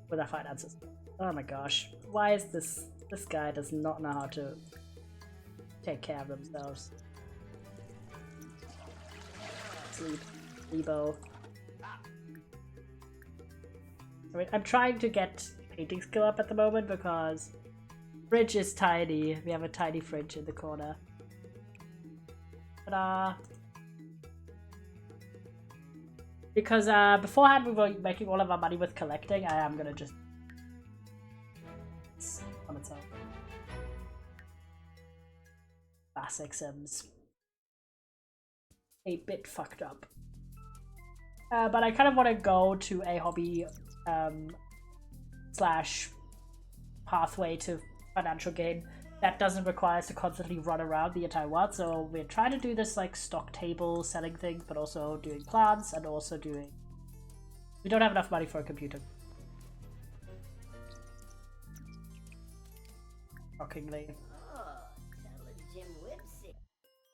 with our finances. Oh my gosh. Why is this guy does not know how to take care of themselves. Sleep. Lebo. I mean, I'm trying to get painting skill up at the moment because fridge is tiny. We have a tiny fridge in the corner. Ta-da! Because beforehand we were making all of our money with collecting. I am gonna just it's on its own. Classic Sims. 8-bit fucked up. But I kind of want to go to a hobby slash pathway to financial gain that doesn't require us to constantly run around the entire world. So we're trying to do this like stock table selling thing, but also doing plants and also doing... We don't have enough money for a computer. Shockingly.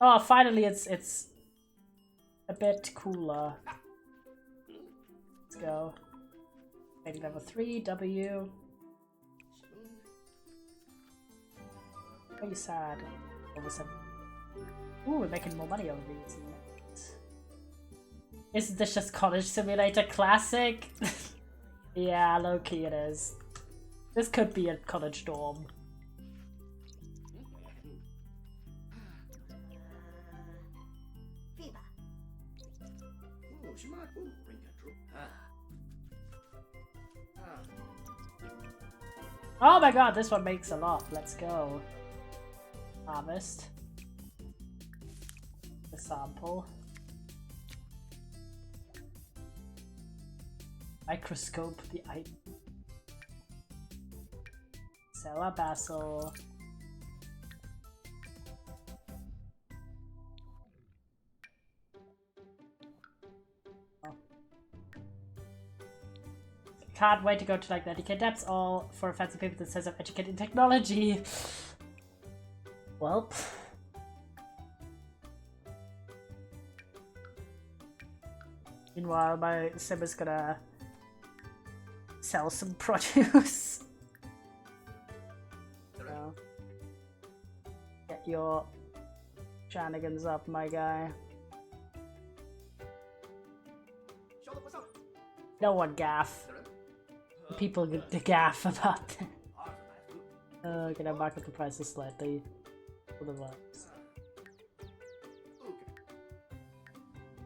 Oh, finally it's a bit cooler. Let's go. Maybe level 3, W. Are you sad? All of a sudden. Ooh, we're making more money over these. Isn't this just College Simulator Classic? Yeah, low-key it is. This could be a college dorm. Oh my god, this one makes a lot. Let's go. Harvest. The sample. Microscope the item. Sell our basil. Can't wait to go to like the educate depths all for a fancy paper that says I'm educated in technology. Well. Meanwhile, my sim is gonna sell some produce. So, get your shenanigans up, my guy. No one gaff. People get the gaff about that. Can I mark up the prices slightly for the vibes?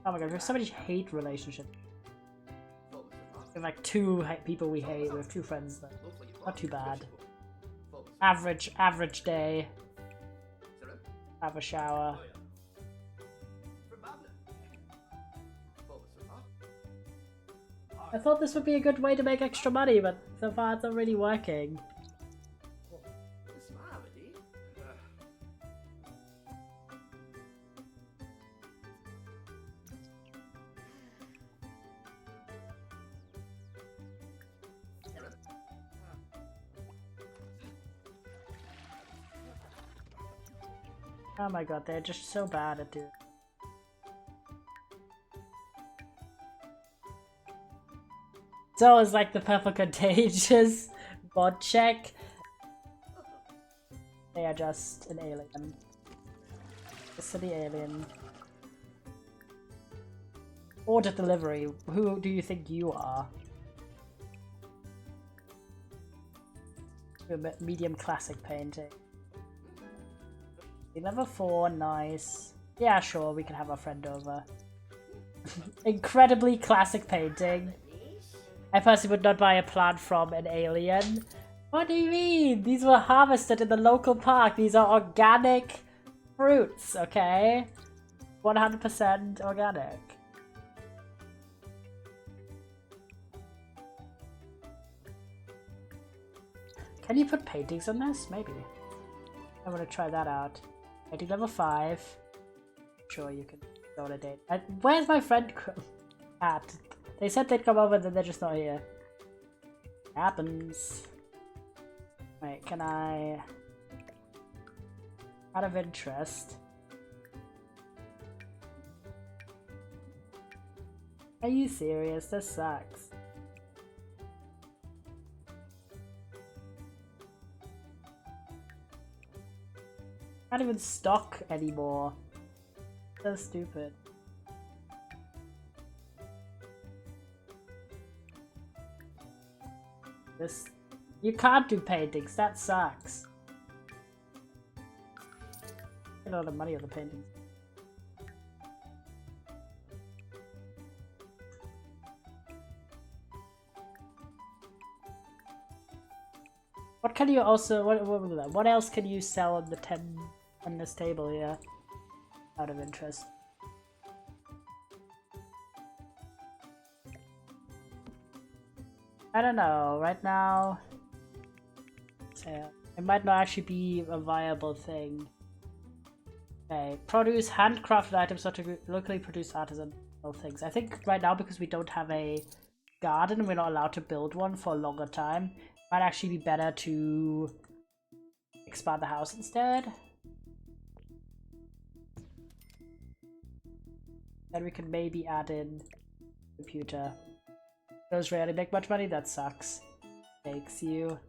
Oh my god, we have so many hate relationships. We have like 2 people we hate. We have 2 friends though. Not too bad. Average day. Have a shower. I thought this would be a good way to make extra money, but so far it's not really working. Oh my god, they're just so bad at it. So it's like the purple contagious bot check. They are just an alien. Just the alien. Order delivery. Who do you think you are? Medium classic painting. Level 4, nice. Yeah, sure, we can have our friend over. Incredibly classic painting. I personally would not buy a plant from an alien. What do you mean? These were harvested in the local park. These are organic fruits, okay? 100% organic. Can you put paintings on this? Maybe. I want to try that out. Painting level 5. Sure, you can go on a date. Where's my friend at? They said they'd come over, then they're just not here. Happens. Wait, can I... Out of interest... Are you serious? This sucks. Can't even stock anymore. So stupid. This, you can't do paintings. That sucks. Get a lot of money on the paintings. What can you also what else can you sell on the on this table here? Out of interest. I don't know. Right now, it might not actually be a viable thing. Okay, produce handcrafted items such as locally produced artisanal things. I think right now, because we don't have a garden, we're not allowed to build one for a longer time. Might actually be better to expand the house instead. Then we can maybe add in computer. Those rarely make much money. That sucks. Takes you.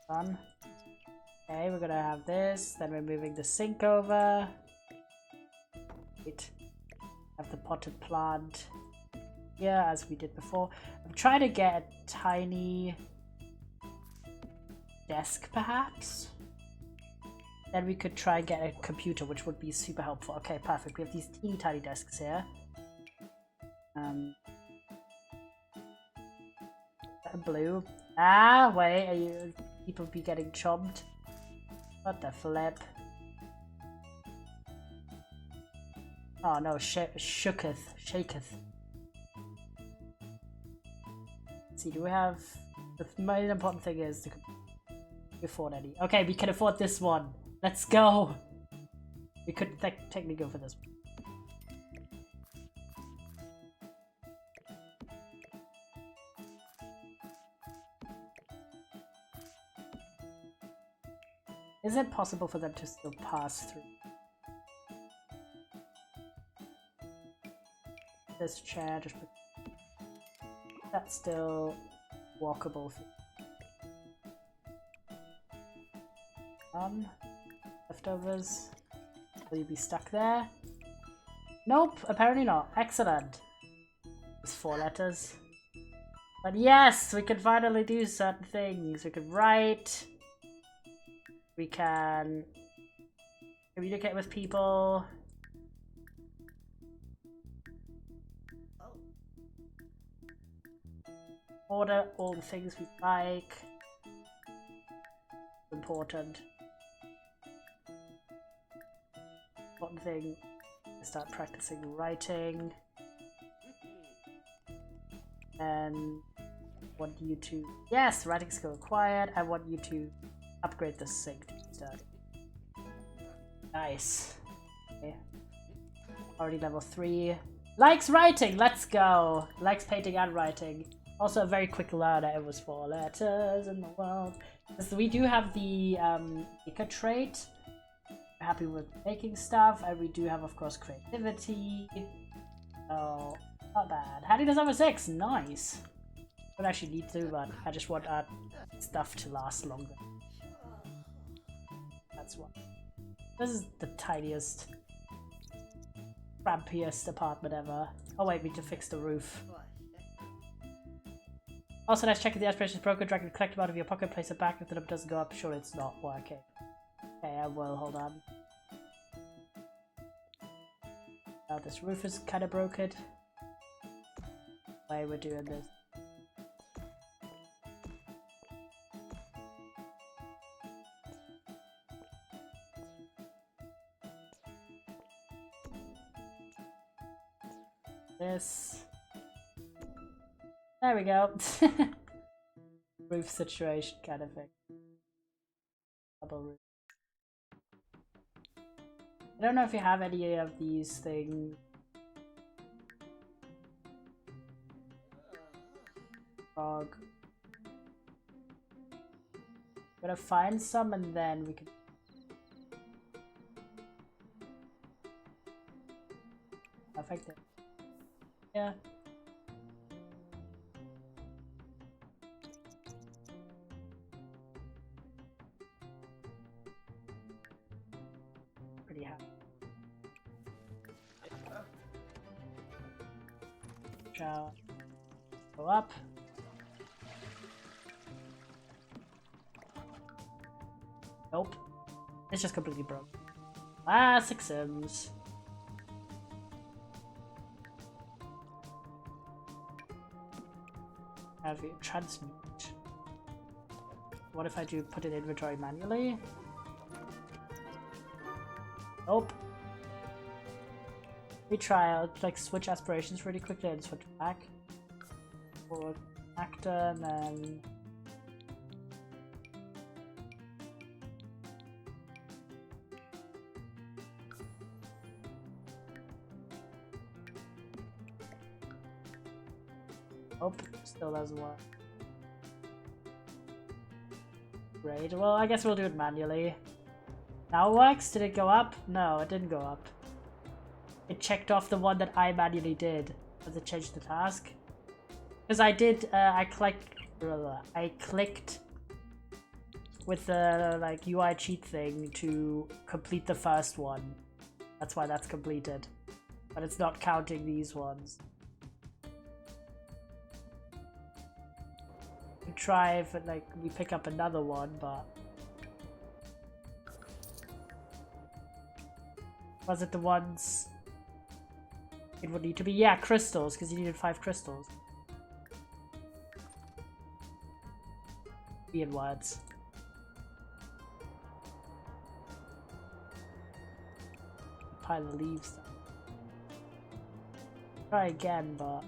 Done. Okay, we're gonna have this. Then we're moving the sink over. Wait. Have the potted plant here as we did before. I'm trying to get a tiny desk perhaps. Then we could try and get a computer, which would be super helpful. Okay, perfect. We have these teeny tiny desks here. Blue. Ah, wait, are you people be getting chomped? What the flip? Oh no, shaketh. Let's see, do we have... The most important thing is to afford any. Okay, we can afford this one. Let's go! We could technically go for this one. Is it possible for them to still pass through? This chair, just put... That's still walkable. Leftovers. Will you be stuck there? Nope, apparently not. Excellent. It's 4 letters. But yes, we can finally do certain things. We can write. We can communicate with people. Order all the things we like. Important. Important thing is start practicing writing. And want you to... Yes! Writing skill acquired. I want you to upgrade the sink instead. Nice. Okay. Already level 3. Likes writing! Let's go! Likes painting and writing. Also a very quick learner. It was 4 letters in the world. So we do have the maker trait. We're happy with making stuff. And we do have, of course, creativity. Oh, not bad. Handiness over 6. Nice. Don't actually need to, but I just want our stuff to last longer. That's what. This is the tiniest, crampiest apartment ever. Oh wait, we need to fix the roof. Also, let's check if the aspiration is broken. Drag the collectible out of your pocket, place it back. If the number doesn't go up, sure it's not working. Okay, I will. Hold on. Now this roof is kind of broken. Why we're doing this? This. There we go. Roof situation kind of thing. Double roof. I don't know if you have any of these things. Dog. I'm gonna find some and then we can... like that. Yeah. Pretty happy. Shall go up. Nope. It's just completely broke. Classic Sims. Have you transmute? What if I do put in inventory manually? Nope. We try. I'll like switch aspirations really quickly and switch back. Forward actor and then. Oh, still doesn't work. Great. Well, I guess we'll do it manually. Now it works? Did it go up? No, it didn't go up. It checked off the one that I manually did. Does it change the task? Because I did, I clicked with the like UI cheat thing to complete the first one. That's why that's completed. But it's not counting these ones. We try if it, like we pick up another one, but was it the ones it would need to be? Yeah, crystals, because you needed 5 crystals. Weird words. Pile of leaves. Try again, but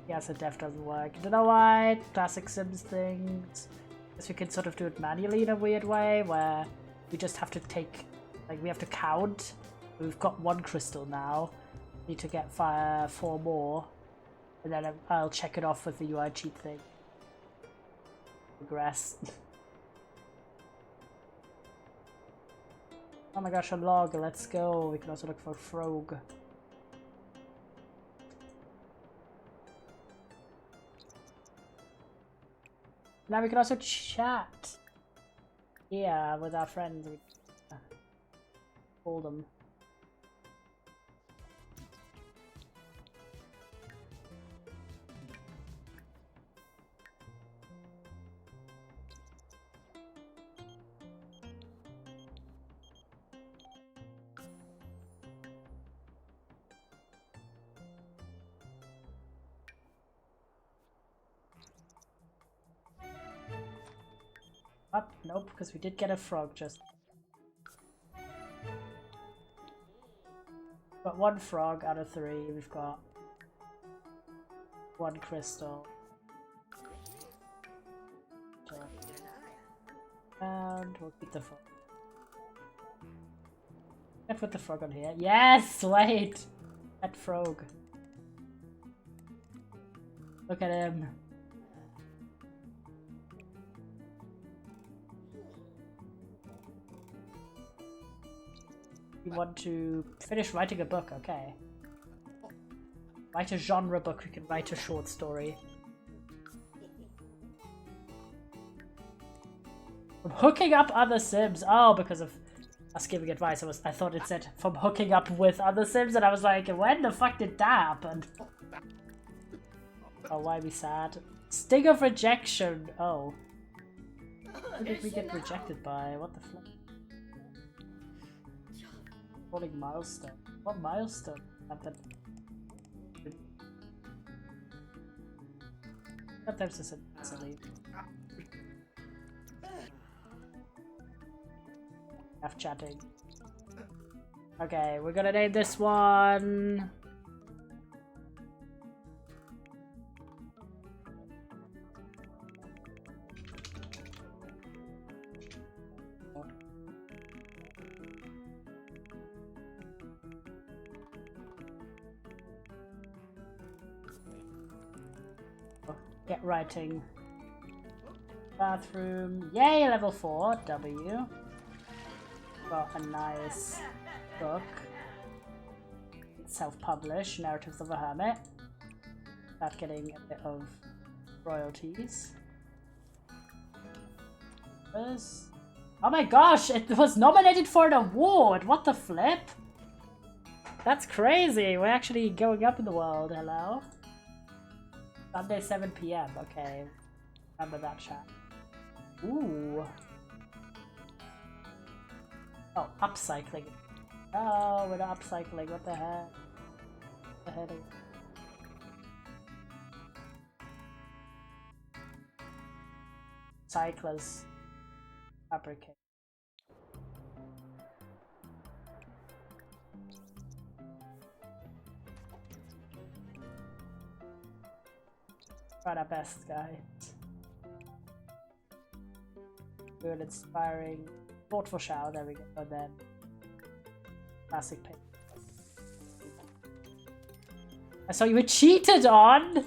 yeah, so def doesn't work. I don't know why. Classic Sims things. Guess we can sort of do it manually in a weird way, where we just have to take, like, we have to count. We've got 1 crystal now. Need to get 4 more, and then I'll check it off with the UI cheat thing. Progress. Oh my gosh, a log. Let's go. We can also look for frog. Now we can also chat. Yeah, with our friends. We call them. Up? Nope, because we did get a frog just. Got 1 frog out of 3. We've got 1 crystal. And we'll keep the frog. Can I put the frog on here? Yes! Wait! That frog. Look at him. You want to finish writing a book, okay. Write a genre book, we can write a short story. From hooking up other Sims. Oh, because of us giving advice. I thought it said from hooking up with other Sims, and I was like, when the fuck did that happen? Oh, why are we sad? Sting of rejection. Oh. Who did we get rejected by? What the fuck? Calling milestone. What milestone? Sometimes this is silly. Enough chatting. Okay, we're gonna name this one. Get writing. Bathroom. Yay, level 4. W. Got a nice book. Self-published, Narratives of a Hermit. Start getting a bit of royalties. Oh my gosh, it was nominated for an award! What the flip? That's crazy! We're actually going up in the world, hello? Sunday 7 PM, okay. Remember that chat. Ooh. Oh, upcycling. Oh, we're not upcycling, what the heck? What the heck? Cyclers. Fabricate. Try our best, guys. Good, inspiring. Thoughtful shower, there we go. And then classic paint. I saw you were cheated on!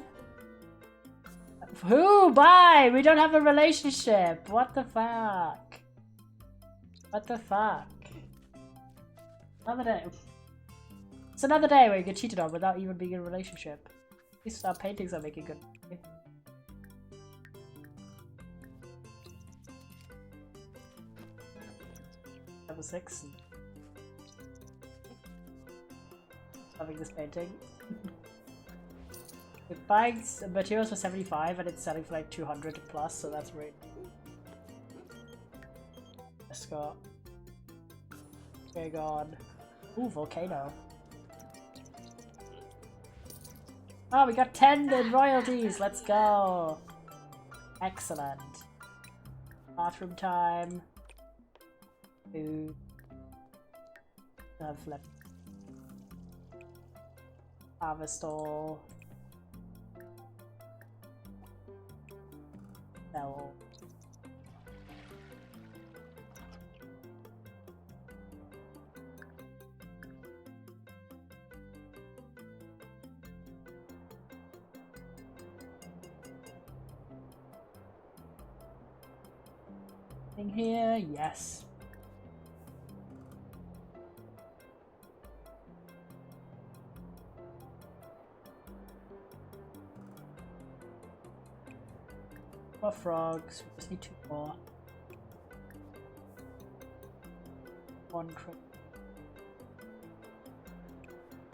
Who? Bye! We don't have a relationship! What the fuck? What the fuck? Another day. It's another day where you get cheated on without even being in a relationship. At least our paintings are making good. Level 6. Loving this painting. With buying materials for 75 and it's selling for like 200 plus, so that's great. Escort. Okay, gone. Ooh, volcano. Oh, we got 10 in royalties. Let's go. Excellent. Bathroom time. Food. Flip. Harvest all. Sell. Thing here, yes. More frogs, we just need 2 more. 1 crate.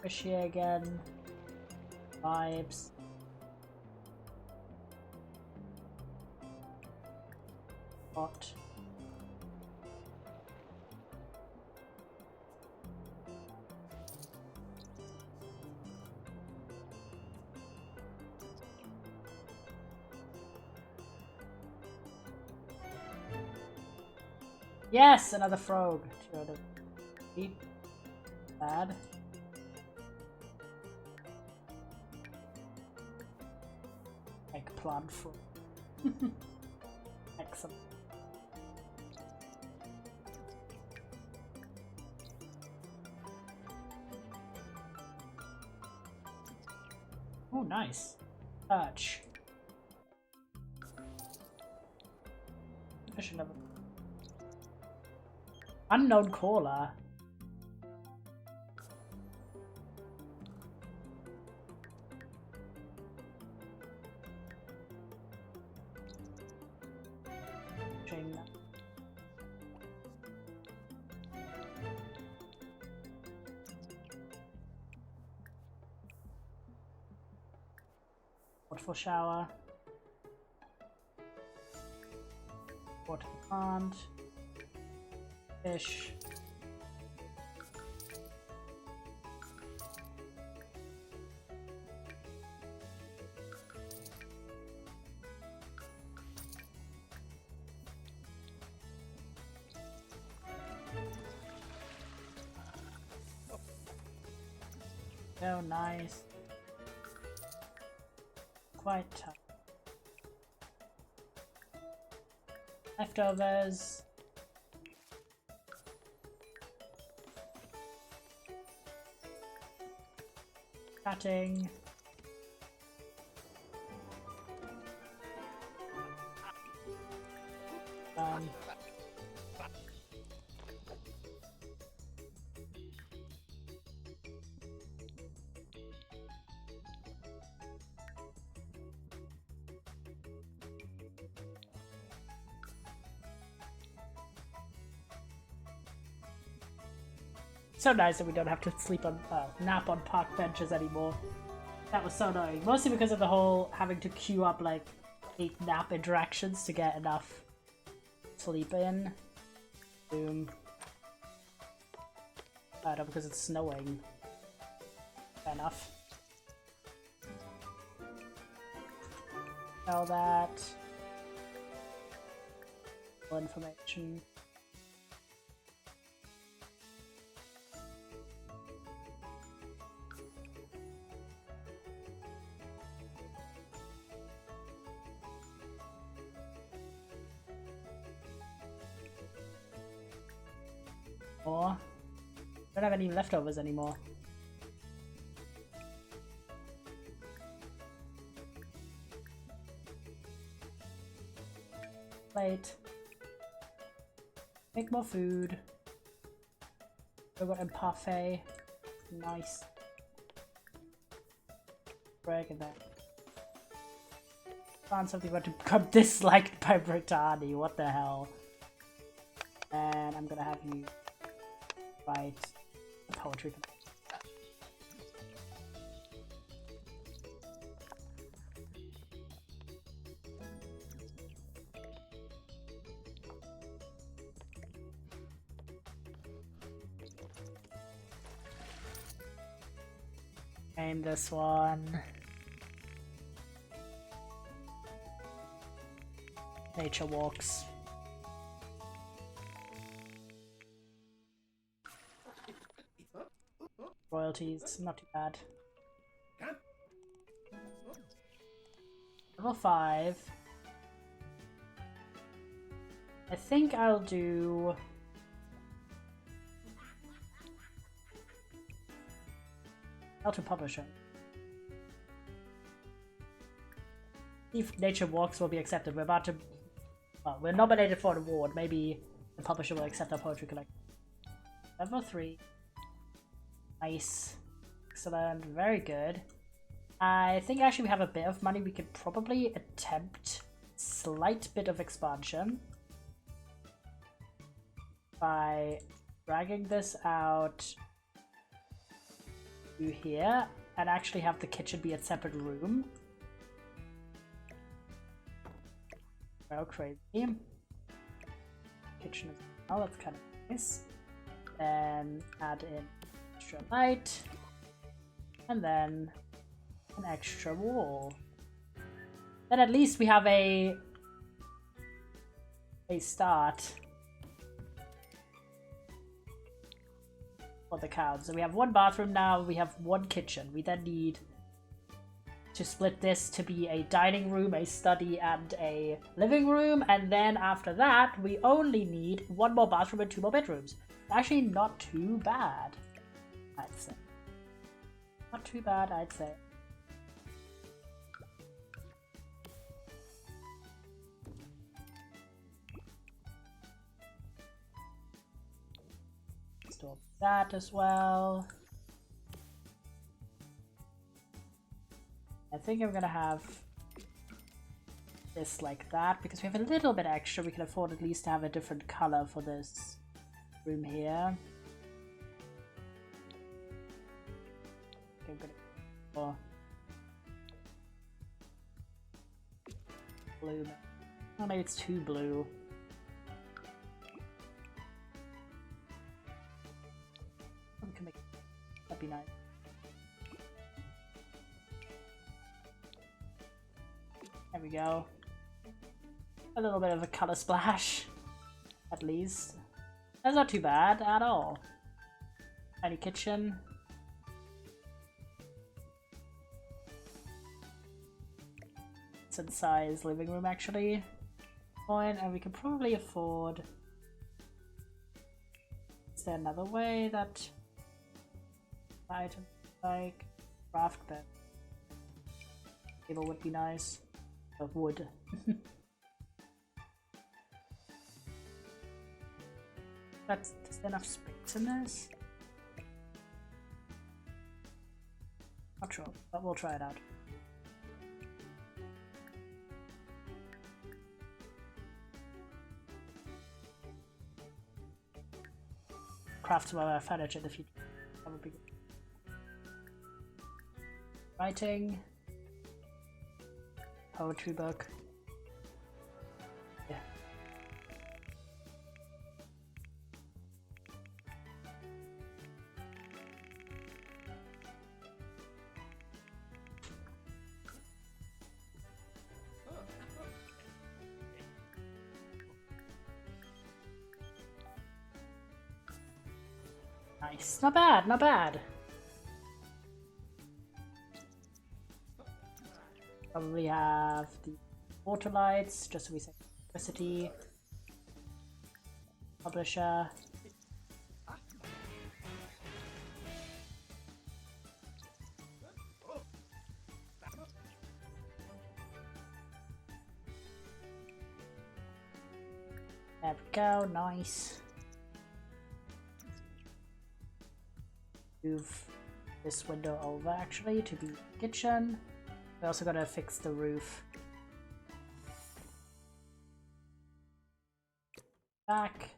Fish here again. Vibes. Hot. Yes, another frog. Bad. Eggplant frog. Excellent. Oh, nice. Perch. Fish another. Unknown caller. Waterfall shower. Water plant. Fish. Oh, nice. Quite tough. Leftovers. Cutting. so nice that we don't have to sleep on nap on park benches anymore. That was so annoying. Mostly because of the whole having to queue up like 8 nap interactions to get enough sleep in. Boom. I don't, because it's snowing. Fair enough. All that. Information. More. Don't have any leftovers anymore. Plate. Make more food. We've got a parfait. Nice. Break in there. Found something about to become disliked by Brittany. What the hell? And I'm gonna have you write a poetry. Name this one. Nature walks. Royalties, not too bad. Level 5. I think I'll do... How to publish it. If Nature Walks will be accepted. We're about to... Well, we're nominated for an award. Maybe the publisher will accept our poetry collection. Level 3. Nice. Excellent. Very good. I think actually we have a bit of money. We could probably attempt a slight bit of expansion by dragging this out to here and actually have the kitchen be a separate room. Well, crazy. Kitchen as well. That's kind of nice. Then add in extra light, and then an extra wall. Then at least we have a start for the cows. So we have one bathroom now, we have one kitchen. We then need to split this to be a dining room, a study, and a living room, and then after that we only need one more bathroom and 2 more bedrooms. Actually not too bad, I'd say. Not too bad, I'd say. Store that as well. I think I'm gonna have this like that because we have a little bit extra. We can afford at least to have a different color for this room here. Okay, I'm gonna go blue. Oh, maybe it's too blue. We can make that'd be nice. There we go. A little bit of a color splash, at least. That's not too bad at all. Tiny kitchen. Decent size living room actually. Fine, and we can probably afford. Is there another way that item like craft bed table would be nice? Of wood. Is there enough space in this? Not sure, but we'll try it out. craft some other furniture in the future. That would be good. Writing. Poetry book. Yeah. Nice. Not bad, not bad. Probably have the water lights, just so we say electricity. Publisher. There we go, nice. Move this window over actually to be kitchen. We also gotta fix the roof. Back.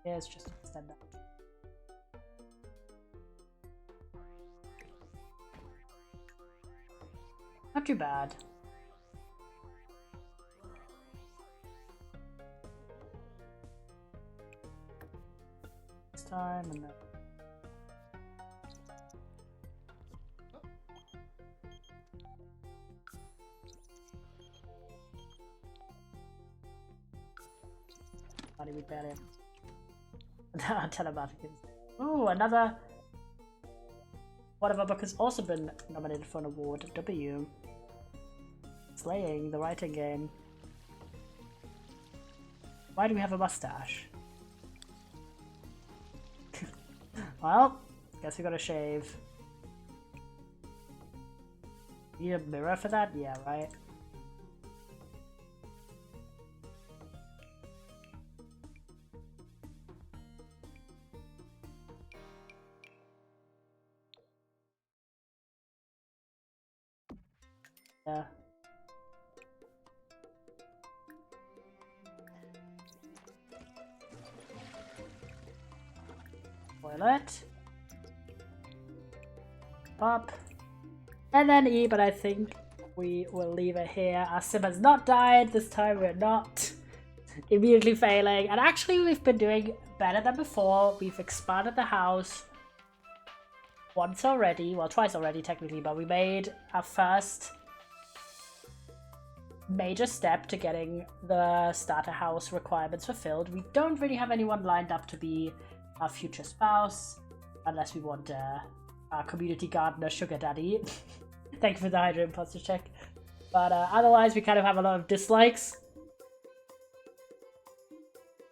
Yeah, it's just extend that. Not too bad. This time and then. Body rebellion. Telematic. Ooh, another. One of our book has also been nominated for an award. W. Slaying the writing game. Why do we have a mustache? Well, guess we gotta shave. Need a mirror for that? Yeah, right. Yeah. Toilet. Up. And then E, but I think we will leave it here. Our sim has not died. This time we're not immediately failing. And actually we've been doing better than before. We've expanded the house once already. Well, twice already technically, but we made our first major step to getting the starter house requirements fulfilled. We don't really have anyone lined up to be our future spouse, unless we want our community gardener sugar daddy. Thank you for the Hydra imposter check. But otherwise we kind of have a lot of dislikes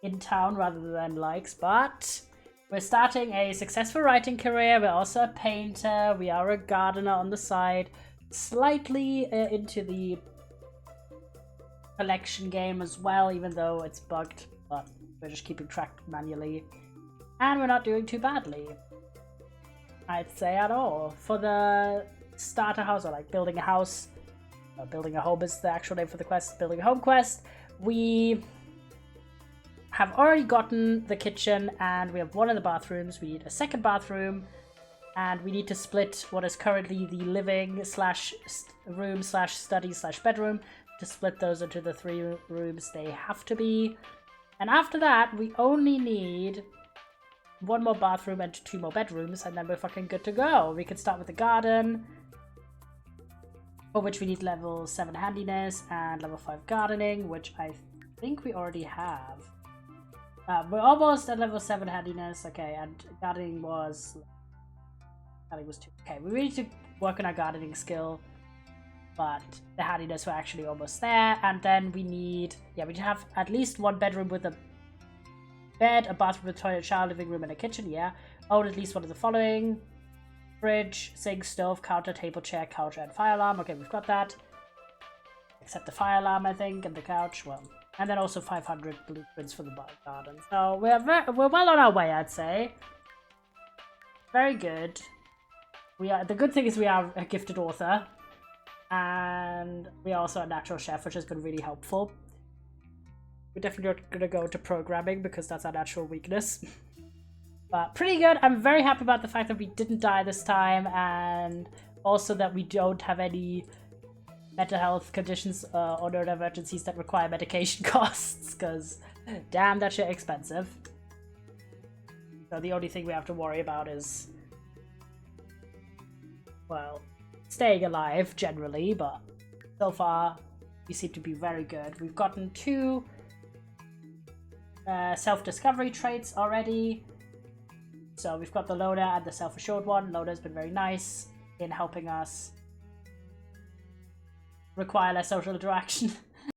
in town rather than likes, but we're starting a successful writing career. We're also a painter. We are a gardener on the side, slightly into the collection game as well, even though it's bugged, but we're just keeping track manually. And we're not doing too badly, I'd say, at all. For the starter house, or like building a house, building a home is the actual name for the quest, building a home quest, we have already gotten the kitchen and we have one of the bathrooms. We need a second bathroom, and we need to split what is currently the living slash room slash study slash bedroom to split those into the 3 rooms they have to be. And after that, we only need 1 more bathroom and 2 more bedrooms, and then we're fucking good to go. We can start with the garden, for which we need level 7 handiness and level 5 gardening, which I think we already have. We're almost at level 7 handiness, okay, and gardening was 2. Okay, we need to work on our gardening skill, but the handiness, we're actually almost there. And then we need, yeah, we have at least 1 bedroom with a bed, a bathroom, a toilet, shower, living room, and a kitchen, yeah. Own at least one of the following: fridge, sink, stove, counter, table, chair, couch, and fire alarm. Okay, we've got that. Except the fire alarm, I think, and the couch, well. And then also 500 blueprints for the garden. So we're well on our way, I'd say. Very good. The good thing is we are a gifted author. And we also a natural chef, which has been really helpful. We're definitely not gonna go into programming because that's our natural weakness. But pretty good. I'm very happy about the fact that we didn't die this time, and also that we don't have any mental health conditions or neuro-emergencies that require medication costs, because damn, that shit expensive. So the only thing we have to worry about is, well, staying alive generally, but so far we seem to be very good. We've gotten 2 self-discovery traits already. So we've got the loner and the self-assured one. Loner's been very nice in helping us require less social interaction.